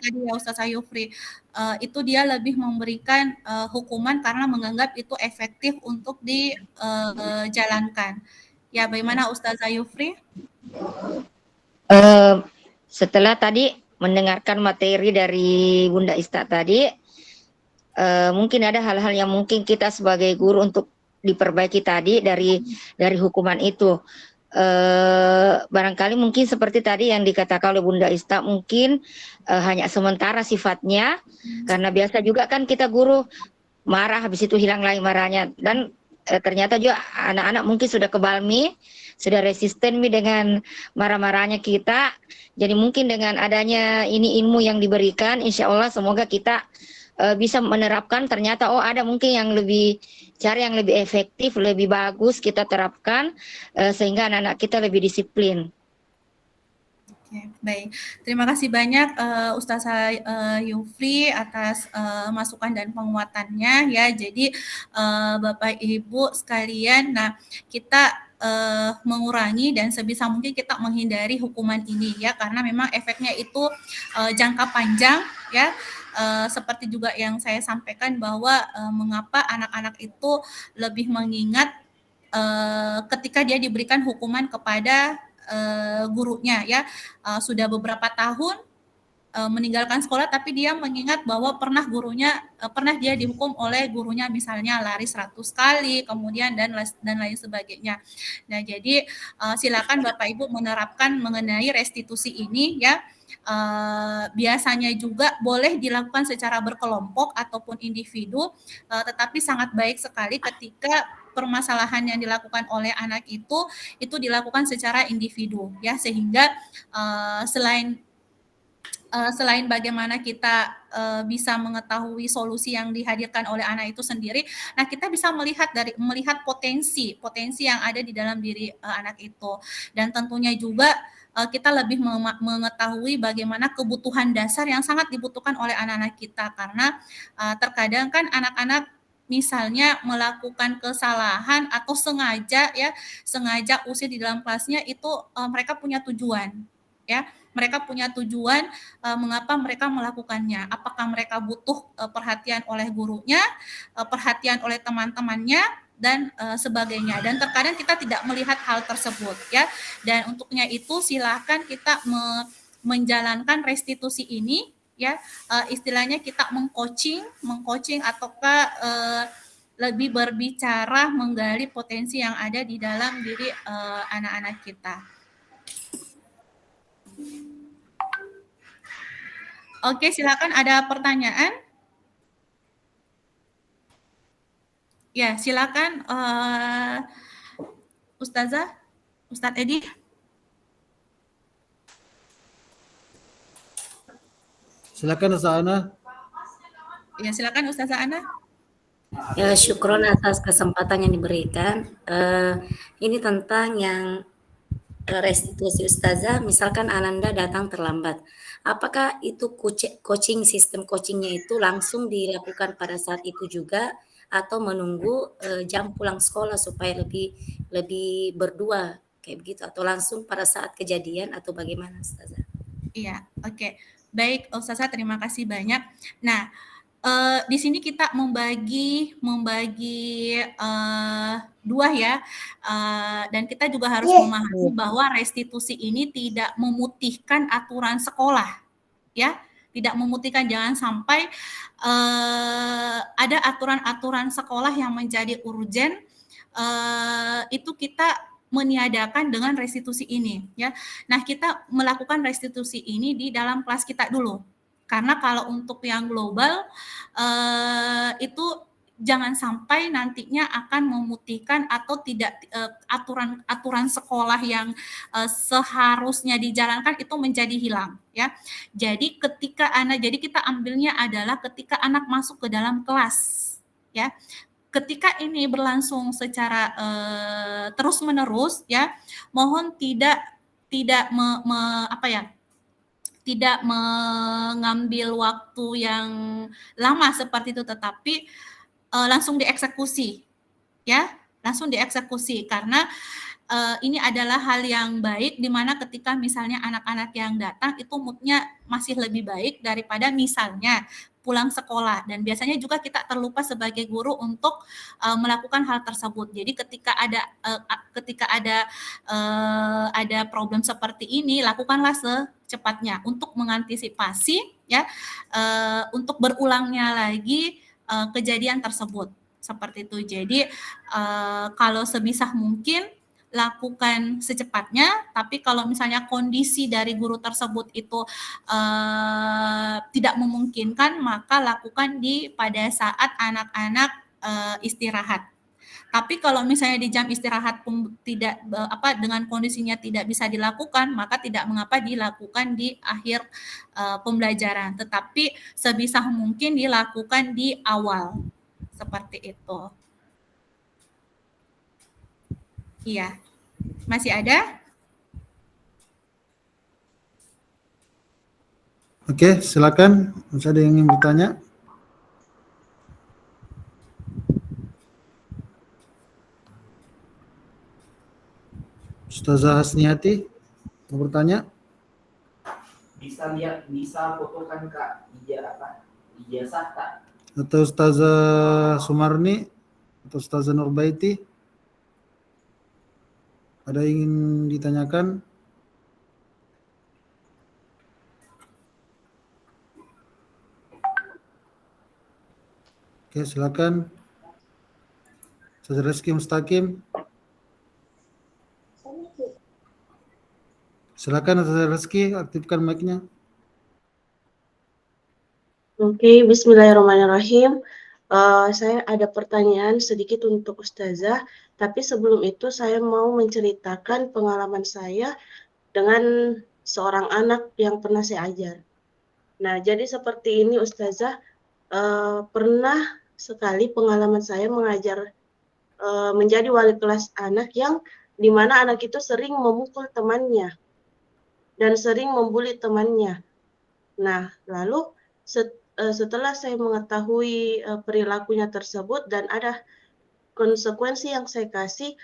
tadi ya Ustazah Yufri itu dia lebih memberikan hukuman karena menganggap itu efektif untuk dijalankan. Ya, bagaimana Ustazah Yufri? Setelah tadi mendengarkan materi dari Bunda Ista tadi, mungkin ada hal-hal yang mungkin kita sebagai guru untuk diperbaiki tadi dari hukuman itu. Barangkali mungkin seperti tadi yang dikatakan oleh Bunda Ista, mungkin hanya sementara sifatnya, karena biasa juga kan kita guru marah habis itu hilang lagi marahnya, dan ternyata juga anak-anak mungkin sudah kebalmi, sudah resisten dengan marah-marahnya kita. Jadi mungkin dengan adanya ini ilmu yang diberikan, insya Allah semoga kita bisa menerapkan. Ternyata ada mungkin yang cara yang lebih efektif, lebih bagus kita terapkan sehingga anak-anak kita lebih disiplin. Oke, baik. Terima kasih banyak Ustazah Yufri atas masukan dan penguatannya ya. Jadi Bapak Ibu sekalian, nah kita mengurangi dan sebisa mungkin kita menghindari hukuman ini ya, karena memang efeknya itu jangka panjang ya. Seperti juga yang saya sampaikan bahwa mengapa anak-anak itu lebih mengingat ketika dia diberikan hukuman kepada gurunya ya, sudah beberapa tahun meninggalkan sekolah tapi dia mengingat bahwa pernah dia dihukum oleh gurunya misalnya lari 100 kali kemudian dan lain sebagainya. Nah, jadi silakan Bapak Ibu menerapkan mengenai restitusi ini ya. Biasanya juga boleh dilakukan secara berkelompok ataupun individu, tetapi sangat baik sekali ketika permasalahan yang dilakukan oleh anak itu dilakukan secara individu ya, sehingga selain bagaimana kita bisa mengetahui solusi yang dihadirkan oleh anak itu sendiri, nah kita bisa melihat potensi yang ada di dalam diri anak itu, dan tentunya juga kita lebih mengetahui bagaimana kebutuhan dasar yang sangat dibutuhkan oleh anak-anak kita, karena terkadang kan anak-anak misalnya melakukan kesalahan atau sengaja usir di dalam kelasnya itu mereka punya tujuan ya. Mereka punya tujuan mengapa mereka melakukannya. Apakah mereka butuh perhatian oleh gurunya, perhatian oleh teman-temannya, dan sebagainya. Dan terkadang kita tidak melihat hal tersebut ya. Dan untuknya itu silakan kita menjalankan restitusi ini ya. Istilahnya kita mengcoaching ataukah lebih berbicara menggali potensi yang ada di dalam diri anak-anak kita. Oke, silakan, ada pertanyaan? Ya, silakan Ustazah, Ustadz Edi. Silakan Ustaz Ana. Ya, silakan Ustazah Ana. Ya, syukron atas kesempatan yang diberikan. Ini tentang yang restitusi Ustazah, misalkan Ananda datang terlambat. Apakah itu coaching sistem coachingnya itu langsung dilakukan pada saat itu juga atau menunggu jam pulang sekolah supaya lebih berdua kayak begitu atau langsung pada saat kejadian atau bagaimana Ustazah? Iya, oke. Baik, Ustazah, terima kasih banyak. Nah, di sini kita membagi dua ya, dan kita juga harus memahami bahwa restitusi ini tidak memutihkan aturan sekolah, ya, tidak memutihkan. Jangan sampai ada aturan-aturan sekolah yang menjadi urgen, itu kita meniadakan dengan restitusi ini, ya. Nah, kita melakukan restitusi ini di dalam kelas kita dulu. Karena kalau untuk yang global itu jangan sampai nantinya akan memutihkan atau tidak aturan sekolah yang seharusnya dijalankan itu menjadi hilang, ya. Jadi jadi kita ambilnya adalah ketika anak masuk ke dalam kelas, ya. Ketika ini berlangsung secara terus-menerus, ya, mohon tidak tidak mengambil waktu yang lama seperti itu, tetapi langsung dieksekusi, ya, langsung dieksekusi karena ini adalah hal yang baik di mana ketika misalnya anak-anak yang datang itu moodnya masih lebih baik daripada misalnya pulang sekolah, dan biasanya juga kita terlupa sebagai guru untuk melakukan hal tersebut. Jadi ketika ada problem seperti ini, lakukanlah secepatnya untuk mengantisipasi, ya, untuk berulangnya lagi kejadian tersebut seperti itu. Jadi kalau sebisa mungkin lakukan secepatnya, tapi kalau misalnya kondisi dari guru tersebut itu tidak memungkinkan, maka lakukan pada saat anak-anak istirahat. Tapi kalau misalnya di jam istirahat pun tidak dengan kondisinya tidak bisa dilakukan, maka tidak mengapa dilakukan di akhir pembelajaran, tetapi sebisa mungkin dilakukan di awal. Seperti itu. Iya. Masih ada? Oke, silakan. Masih ada yang ingin bertanya? Ustazah Hasniati mau bertanya? Bisa fotokan Kak ijazah Kak? Atau Ustazah Sumarni atau Ustazah Nurbaiti? Ada yang ingin ditanyakan? Oke, silakan. Ustazah Rizky Mustaqim. Silakan Ustazah Rizky, aktifkan mic-nya. Oke, bismillahirrahmanirrahim. Saya ada pertanyaan sedikit untuk Ustazah, tapi sebelum itu saya mau menceritakan pengalaman saya dengan seorang anak yang pernah saya ajar. Nah, jadi seperti ini Ustazah, pernah sekali pengalaman saya mengajar menjadi wali kelas anak yang dimana anak itu sering memukul temannya dan sering membuli temannya. Nah, lalu setelah saya mengetahui perilakunya tersebut dan ada konsekuensi yang saya kasih,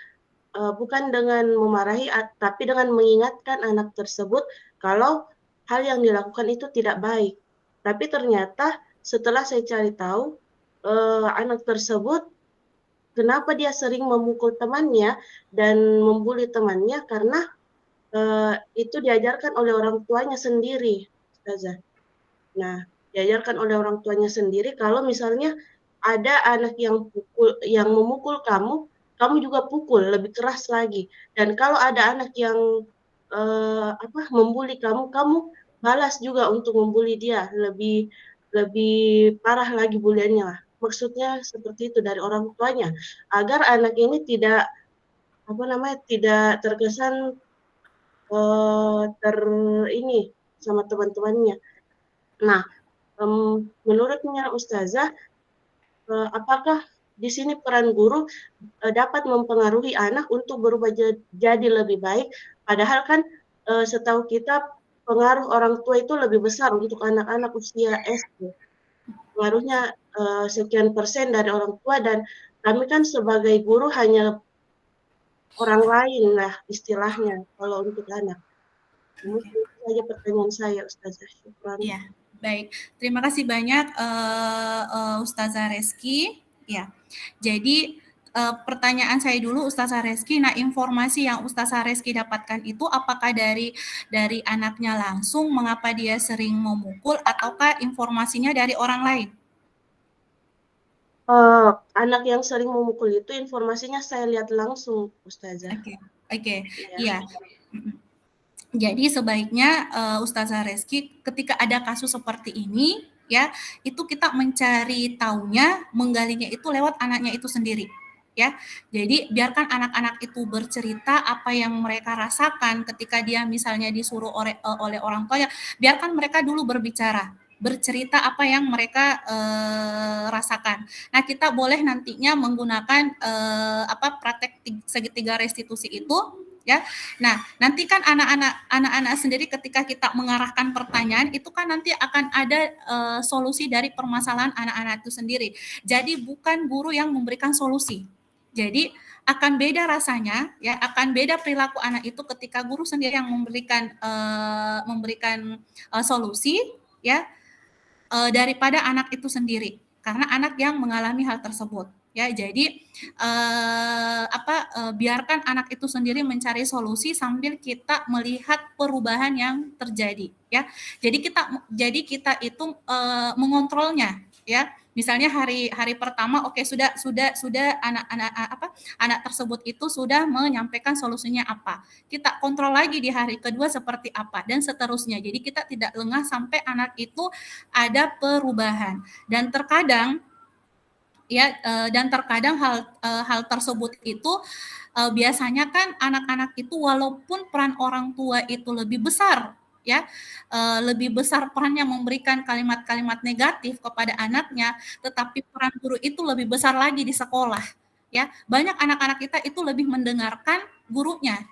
bukan dengan memarahi tapi dengan mengingatkan anak tersebut kalau hal yang dilakukan itu tidak baik. Tapi ternyata setelah saya cari tahu anak tersebut kenapa dia sering memukul temannya dan membuli temannya karena itu diajarkan oleh orang tuanya sendiri, Ustazah. Nah, diajarkan oleh orang tuanya sendiri kalau misalnya ada anak yang memukul kamu, kamu juga pukul lebih keras lagi. Dan kalau ada anak yang membuli kamu, kamu balas juga untuk membuli dia lebih parah lagi buliannya lah. maksudnya seperti itu dari orang tuanya, agar anak ini tidak tidak terkesan ini sama teman-temannya. Nah, menurutnya Ustazah, apakah di sini peran guru dapat mempengaruhi anak untuk berubah jadi lebih baik? Padahal kan setahu kita pengaruh orang tua itu lebih besar untuk anak-anak usia SD. Pengaruhnya sekian persen dari orang tua, dan kami kan sebagai guru hanya orang lain lah istilahnya kalau untuk anak. Mungkin itu saja pertanyaan saya, Ustazah. Syukran. Ya, baik. Terima kasih banyak Ustazah Reski. Ya, jadi pertanyaan saya dulu Ustazah Reski. Nah, informasi yang Ustazah Reski dapatkan itu apakah dari anaknya langsung, mengapa dia sering memukul, ataukah informasinya dari orang lain? Anak yang sering memukul itu informasinya saya lihat langsung, Ustazah. Oke. Iya. Jadi sebaiknya Ustazah Reski ketika ada kasus seperti ini, ya, itu kita mencari taunya, menggalinya itu lewat anaknya itu sendiri, ya. Jadi biarkan anak-anak itu bercerita apa yang mereka rasakan ketika dia misalnya disuruh oleh orang tuanya, biarkan mereka dulu bercerita apa yang mereka rasakan. Nah, kita boleh nantinya menggunakan praktek segitiga restitusi itu, ya. Nah, nanti kan anak-anak sendiri ketika kita mengarahkan pertanyaan itu kan nanti akan ada solusi dari permasalahan anak-anak itu sendiri. Jadi bukan guru yang memberikan solusi. Jadi akan beda rasanya, ya, akan beda perilaku anak itu ketika guru sendiri yang memberikan solusi, ya, daripada anak itu sendiri, karena anak yang mengalami hal tersebut, ya. Jadi biarkan anak itu sendiri mencari solusi sambil kita melihat perubahan yang terjadi, ya. Jadi kita itu mengontrolnya, ya. Misalnya hari pertama, oke, sudah anak tersebut itu sudah menyampaikan solusinya apa. Kita kontrol lagi di hari kedua seperti apa dan seterusnya. Jadi kita tidak lengah sampai anak itu ada perubahan. Dan terkadang hal tersebut itu biasanya kan anak-anak itu walaupun peran orang tua itu lebih besar, ya, lebih besar perannya memberikan kalimat-kalimat negatif kepada anaknya, tetapi peran guru itu lebih besar lagi di sekolah, ya. Banyak anak-anak kita itu lebih mendengarkan gurunya,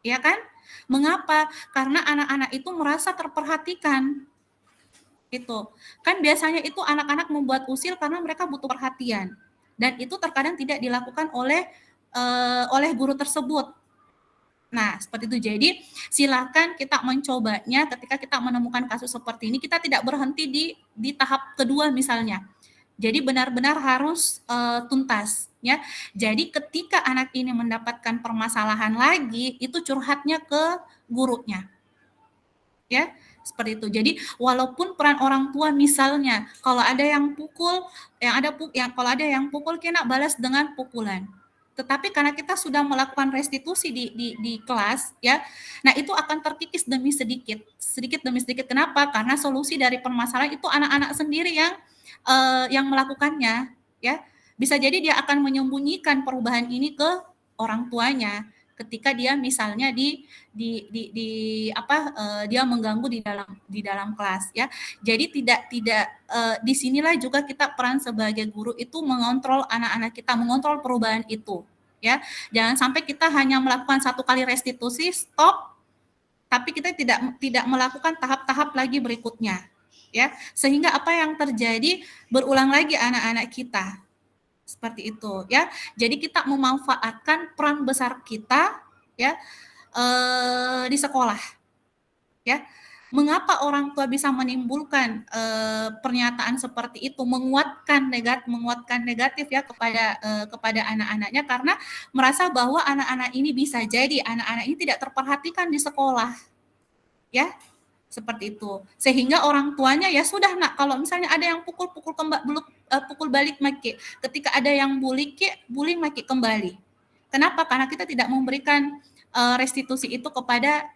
ya kan? Mengapa? Karena anak-anak itu merasa terperhatikan. Itu kan biasanya itu anak-anak membuat usil karena mereka butuh perhatian, dan itu terkadang tidak dilakukan oleh guru tersebut. Nah, seperti itu. Jadi silakan kita mencobanya ketika kita menemukan kasus seperti ini. Kita tidak berhenti di tahap kedua misalnya. Jadi benar-benar harus tuntas, ya. Jadi ketika anak ini mendapatkan permasalahan lagi, itu curhatnya ke gurunya, ya. Seperti itu. Jadi walaupun peran orang tua misalnya kalau ada yang pukul, kalau ada yang pukul kena balas dengan pukulan. Tetapi karena kita sudah melakukan restitusi di kelas, ya, nah itu akan terkikis demi sedikit demi sedikit. Kenapa? Karena solusi dari permasalahan itu anak-anak sendiri yang melakukannya, ya. Bisa jadi dia akan menyembunyikan perubahan ini ke orang tuanya ketika dia misalnya dia mengganggu di dalam kelas, ya. Jadi tidak disinilah juga kita peran sebagai guru itu mengontrol anak-anak kita, mengontrol perubahan itu, ya. Jangan sampai kita hanya melakukan satu kali restitusi, stop, tapi kita tidak melakukan tahap-tahap lagi berikutnya, ya. Sehingga apa yang terjadi berulang lagi anak-anak kita. Seperti itu, ya. Jadi kita memanfaatkan peran besar kita, ya, di sekolah, ya. Mengapa orang tua bisa menimbulkan pernyataan seperti itu, menguatkan negatif ya kepada anak-anaknya, karena merasa bahwa anak-anak ini bisa jadi anak-anak ini tidak terperhatikan di sekolah, ya. Seperti itu. Sehingga orang tuanya ya sudah, nak, kalau misalnya ada yang pukul balik maki. Ketika ada yang bully maki kembali. Kenapa? Karena kita tidak memberikan restitusi itu kepada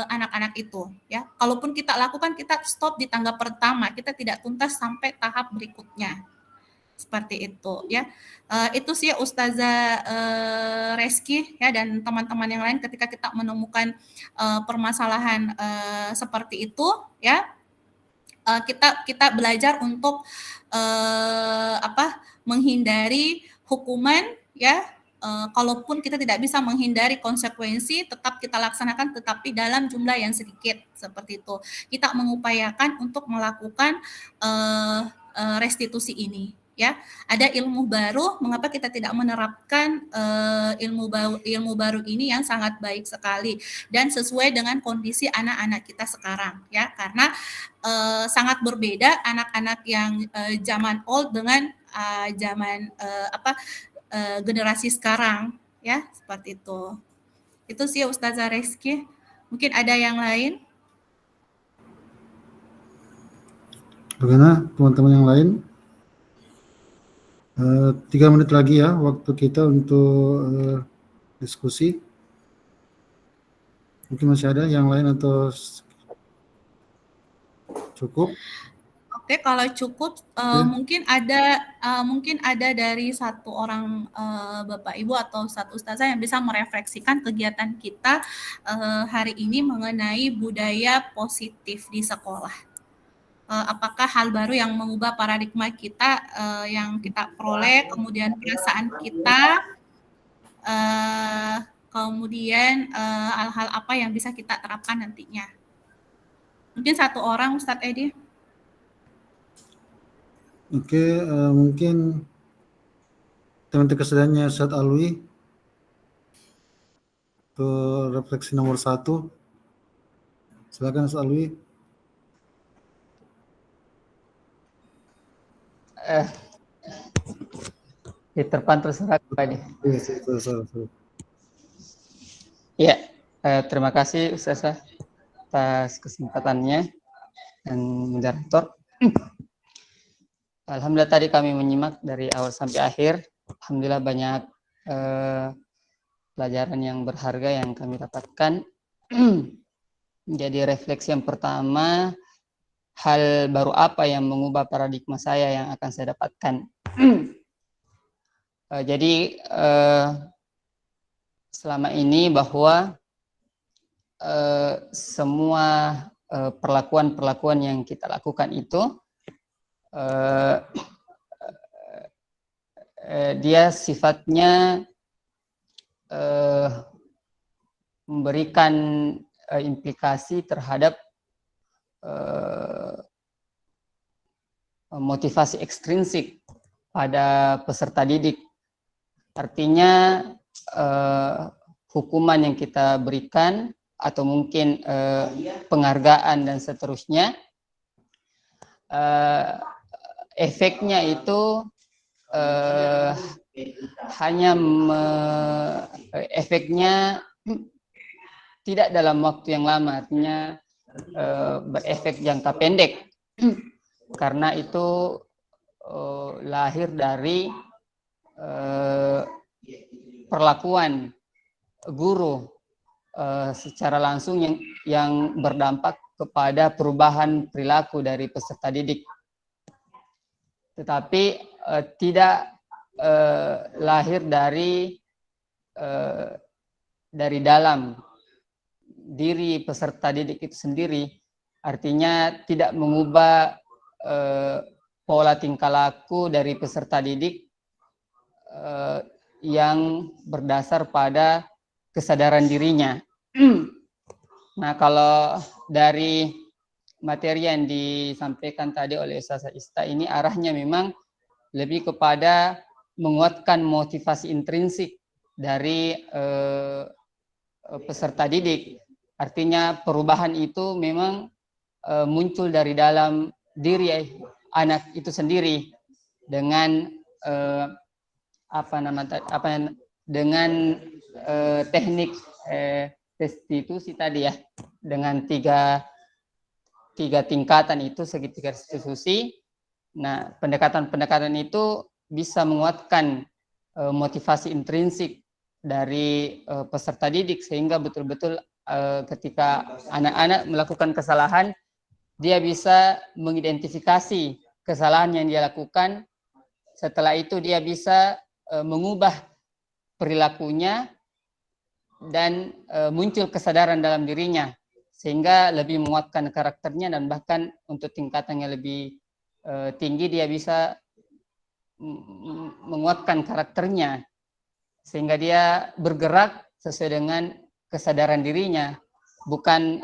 anak-anak itu, ya. Kalaupun kita lakukan, kita stop di tangga pertama, kita tidak tuntas sampai tahap berikutnya. seperti itu ya. Itu sih Ustazah Reski ya, dan teman-teman yang lain, ketika kita menemukan permasalahan seperti itu ya, kita belajar untuk menghindari hukuman ya. Kalaupun kita tidak bisa menghindari konsekuensi, tetap kita laksanakan, tetapi dalam jumlah yang sedikit, seperti itu. Kita mengupayakan untuk melakukan restitusi ini ya. Ada ilmu baru, mengapa kita tidak menerapkan ilmu baru ini yang sangat baik sekali dan sesuai dengan kondisi anak-anak kita sekarang ya, karena sangat berbeda anak-anak yang zaman old dengan zaman generasi sekarang ya, seperti itu. Itu sih Ustazah Reski. Mungkin ada yang lain? Bagaimana teman-teman yang lain? 3 menit lagi ya waktu kita untuk diskusi. Mungkin masih ada yang lain atau cukup? Oke, kalau cukup mungkin ada dari satu orang Bapak Ibu atau satu ustazah yang bisa merefleksikan kegiatan kita hari ini mengenai budaya positif di sekolah. Apakah hal baru yang mengubah paradigma kita yang kita peroleh, kemudian perasaan kita, kemudian hal-hal apa yang bisa kita terapkan nantinya. Mungkin satu orang, Ustadz Edi. Oke, mungkin teman kesedarannya Ustadz Alwi untuk refleksi nomor 1. Silakan Ustadz Alwi. Terpantau suara Pak Edi. Ya, terima kasih Ustazah atas kesempatannya dan moderator. Alhamdulillah tadi kami menyimak dari awal sampai akhir. Alhamdulillah banyak pelajaran yang berharga yang kami dapatkan. Jadi refleksi yang pertama, hal baru apa yang mengubah paradigma saya yang akan saya dapatkan. Jadi selama ini bahwa semua perlakuan-perlakuan yang kita lakukan itu dia sifatnya memberikan implikasi terhadap motivasi ekstrinsik pada peserta didik. Artinya hukuman yang kita berikan atau mungkin penghargaan dan seterusnya, efeknya itu efeknya tidak dalam waktu yang lama, artinya berefek jangka pendek, karena itu lahir dari perlakuan guru secara langsung yang berdampak kepada perubahan perilaku dari peserta didik, tetapi tidak lahir dari dalam diri peserta didik itu sendiri, artinya tidak mengubah pola tingkah laku dari peserta didik yang berdasar pada kesadaran dirinya. Nah, kalau dari materi yang disampaikan tadi oleh Ustazah Ista ini arahnya memang lebih kepada menguatkan motivasi intrinsik dari peserta didik. Artinya perubahan itu memang muncul dari dalam diri anak itu sendiri dengan dengan teknik restitusi tadi ya, dengan tiga tingkatan itu, segitiga restitusi. Nah, pendekatan itu bisa menguatkan motivasi intrinsik dari peserta didik, sehingga betul-betul ketika anak-anak melakukan kesalahan, dia bisa mengidentifikasi kesalahan yang dia lakukan setelah itu dia bisa mengubah perilakunya dan muncul kesadaran dalam dirinya sehingga lebih menguatkan karakternya, dan bahkan untuk tingkatan yang lebih tinggi dia bisa menguatkan karakternya sehingga dia bergerak sesuai dengan kesadaran dirinya, bukan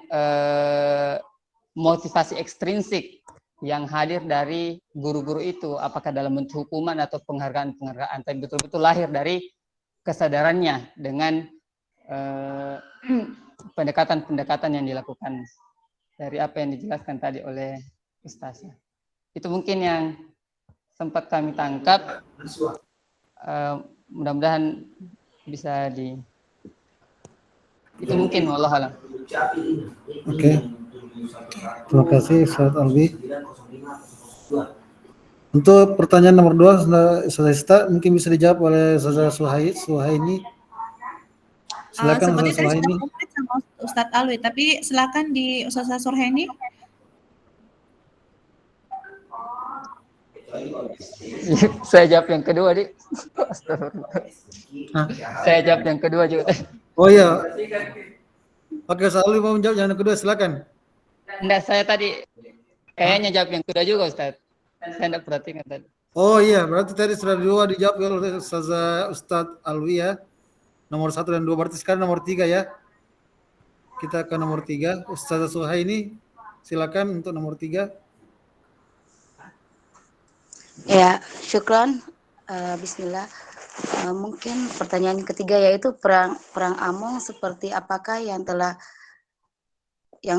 motivasi ekstrinsik yang hadir dari guru-guru itu, apakah dalam bentuk hukuman atau penghargaan-penghargaan, tapi betul-betul lahir dari kesadarannya dengan pendekatan-pendekatan yang dilakukan dari apa yang dijelaskan tadi oleh Ustazah. Itu mungkin yang sempat kami tangkap. Mudah-mudahan bisa itu mungkin, wallahu alam. Oke. Terima kasih Ustaz Alwi. Untuk pertanyaan nomor 2, Ustazah mungkin bisa dijawab oleh Ustazah Suhaini. Silakan Seperti Ustazah tadi Suhaini. sudah komplit sama Ustadz Alwi, tapi silakan di Ustazah Suhaini. Saya jawab yang kedua, Dik. Saya jawab yang kedua juga. Oh iya. Oke, Ustaz Alwi mau menjawab yang kedua, silakan. Enggak, saya tadi kayaknya jawab yang kedua juga, Ustaz. Saya enggak perhatikan tadi. Oh iya, berarti tadi sudah 2 dijawab oleh Ustaz Alwi ya. Nomor 1 dan 2, berarti sekarang nomor 3 ya. Kita ke nomor 3. Ustazah Suhaini, silakan untuk nomor 3. Ya, syukron. Bismillah. Mungkin pertanyaan ketiga yaitu perang Among seperti apakah yang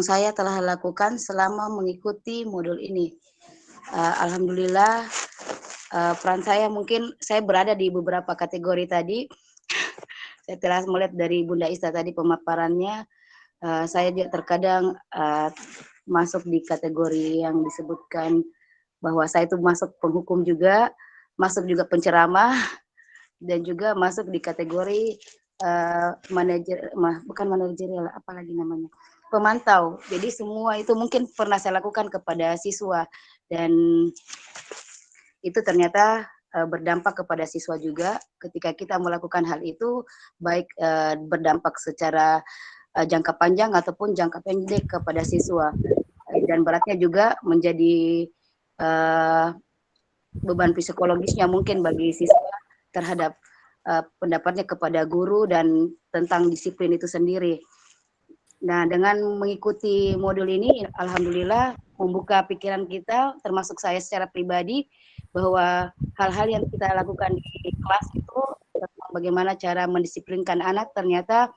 saya telah lakukan selama mengikuti modul ini. Alhamdulillah, peran saya mungkin saya berada di beberapa kategori tadi. Saya telah melihat dari Bunda Ista tadi pemaparannya. Saya juga terkadang masuk di kategori yang disebutkan bahwa saya itu masuk penghukum juga, masuk juga penceramah, dan juga masuk di kategori bukan manajerial, apalagi namanya, pemantau. Jadi semua itu mungkin pernah saya lakukan kepada siswa, dan itu ternyata berdampak kepada siswa juga. Ketika kita melakukan hal itu, baik berdampak secara jangka panjang ataupun jangka pendek kepada siswa, dan beratnya juga menjadi beban psikologisnya mungkin bagi siswa terhadap pendapatnya kepada guru dan tentang disiplin itu sendiri. Nah, dengan mengikuti modul ini, alhamdulillah membuka pikiran kita, termasuk saya secara pribadi, bahwa hal-hal yang kita lakukan di kelas itu tentang bagaimana cara mendisiplinkan anak ternyata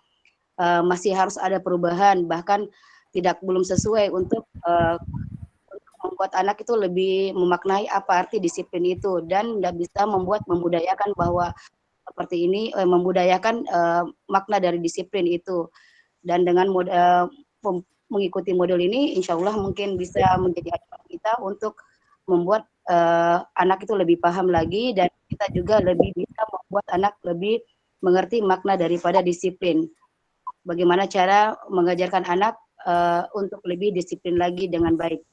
masih harus ada perubahan, bahkan belum sesuai untuk membuat anak itu lebih memaknai apa arti disiplin itu, dan tidak bisa membudayakan bahwa seperti ini, membudayakan makna dari disiplin itu. Dan dengan mengikuti modul ini, insya Allah mungkin bisa menjadi acuan kita untuk membuat anak itu lebih paham lagi, dan kita juga lebih bisa membuat anak lebih mengerti makna daripada disiplin. Bagaimana cara mengajarkan anak untuk lebih disiplin lagi dengan baik.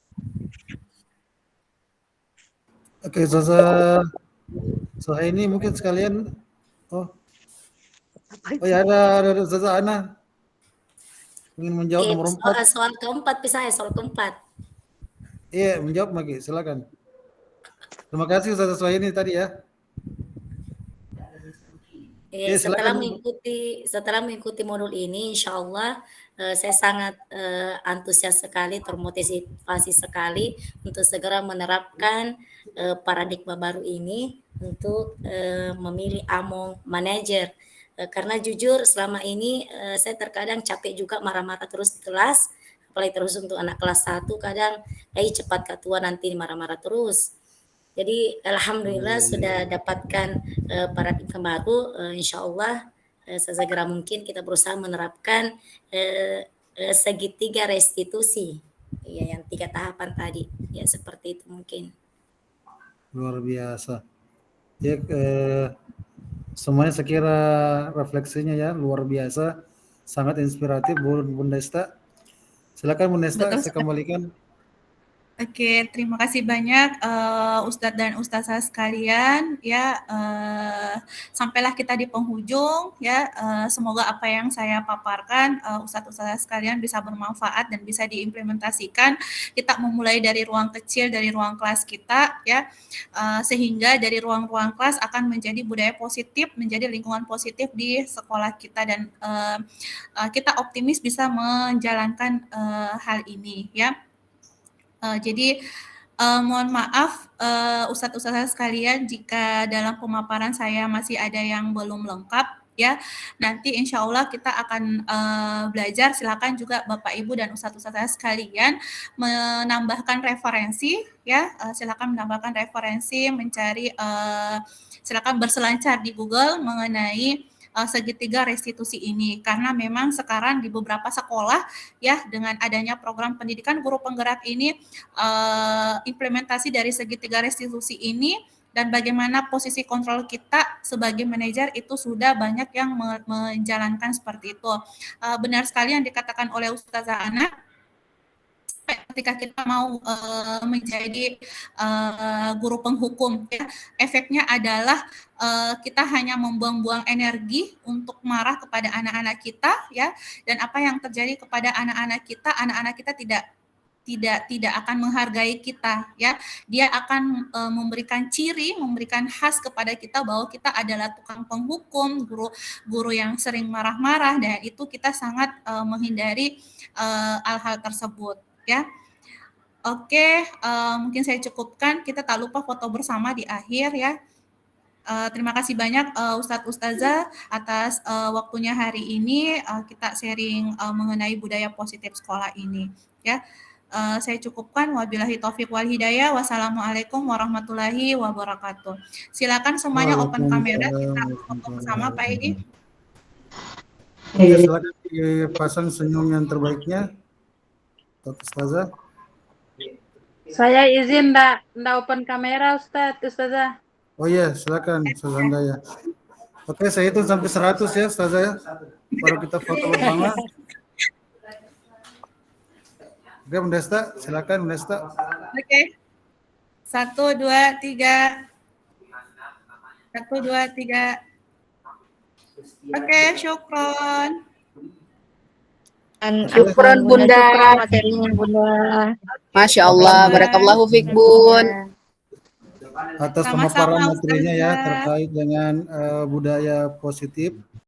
Oke, Ustazah Suhaini mungkin sekalian. Oh ya, ada Ustazah Ana ingin menjawab nomor 4. Soal keempat soal keempat. Iya, menjawab lagi, silakan. Terima kasih Ustazah Suhaini tadi ya. Setelah mengikuti modul ini, insya Allah saya sangat antusias sekali, termotivasi sekali untuk segera menerapkan paradigma baru ini untuk memilih Among manager. Karena jujur selama ini saya terkadang capek juga marah-marah terus di kelas, apalagi terus untuk anak kelas 1, kadang cepat katua nanti marah-marah terus. Jadi alhamdulillah sudah dapatkan paradigma baru, insya Allah sesegera mungkin kita berusaha menerapkan segitiga restitusi, ya, yang 3 tahapan tadi, ya seperti itu mungkin. Luar biasa. Ya, semuanya saya kira refleksinya ya luar biasa, sangat inspiratif Bunda Ista. Silakan Bunda Ista, saya kembalikan. Oke, terima kasih banyak Ustadz dan Ustazah sekalian ya. Sampailah kita di penghujung ya. Semoga apa yang saya paparkan Ustadz Ustazah sekalian bisa bermanfaat dan bisa diimplementasikan. Kita memulai dari ruang kecil, dari ruang kelas kita ya, sehingga dari ruang-ruang kelas akan menjadi budaya positif, menjadi lingkungan positif di sekolah kita, dan kita optimis bisa menjalankan hal ini ya. Jadi mohon maaf Ustadz-ustazah sekalian jika dalam pemaparan saya masih ada yang belum lengkap ya. Nanti insya Allah kita akan belajar. Silakan juga Bapak Ibu dan Ustadz-ustazah sekalian menambahkan referensi ya. Silakan menambahkan referensi, mencari silakan berselancar di Google mengenai segitiga restitusi ini, karena memang sekarang di beberapa sekolah ya, dengan adanya program pendidikan guru penggerak ini, implementasi dari segitiga restitusi ini dan bagaimana posisi kontrol kita sebagai manajer itu sudah banyak yang menjalankan seperti itu. Benar sekali yang dikatakan oleh Ustazah Ana, ketika kita mau menjadi guru penghukum ya, efeknya adalah kita hanya membuang-buang energi untuk marah kepada anak-anak kita ya, dan apa yang terjadi kepada anak-anak kita tidak akan menghargai kita ya. Dia akan memberikan ciri, memberikan khas kepada kita bahwa kita adalah tukang penghukum, guru yang sering marah-marah, dan itu kita sangat menghindari hal-hal tersebut ya. Oke, mungkin saya cukupkan. Kita tak lupa foto bersama di akhir ya. Terima kasih banyak Ustadz Ustazah atas waktunya hari ini. Kita sharing mengenai budaya positif sekolah ini ya. Saya cukupkan. Wabillahi taufiq wal hidayah. Wassalamualaikum warahmatullahi wabarakatuh. Silakan semuanya open kamera, kita foto bersama Pak Edi. Silakan dipasang senyum yang terbaiknya. Ustazah. Saya izin ndak open kamera Ustazah. Oh iya, silakan Ustazah Handaya. Oke, saya hitung sampai 100 ya Ustazah ya. Baru kita foto bersama. Oke, Mendesta, silakan Mendesta. Oke. 1, 2, 3. 1, 2, 3. Oke, syukron. Syukron Bunda. Materinya Bunda. Masya Allah, barakallahu fiik Bun. Atas pemaparan materinya ya terkait dengan budaya positif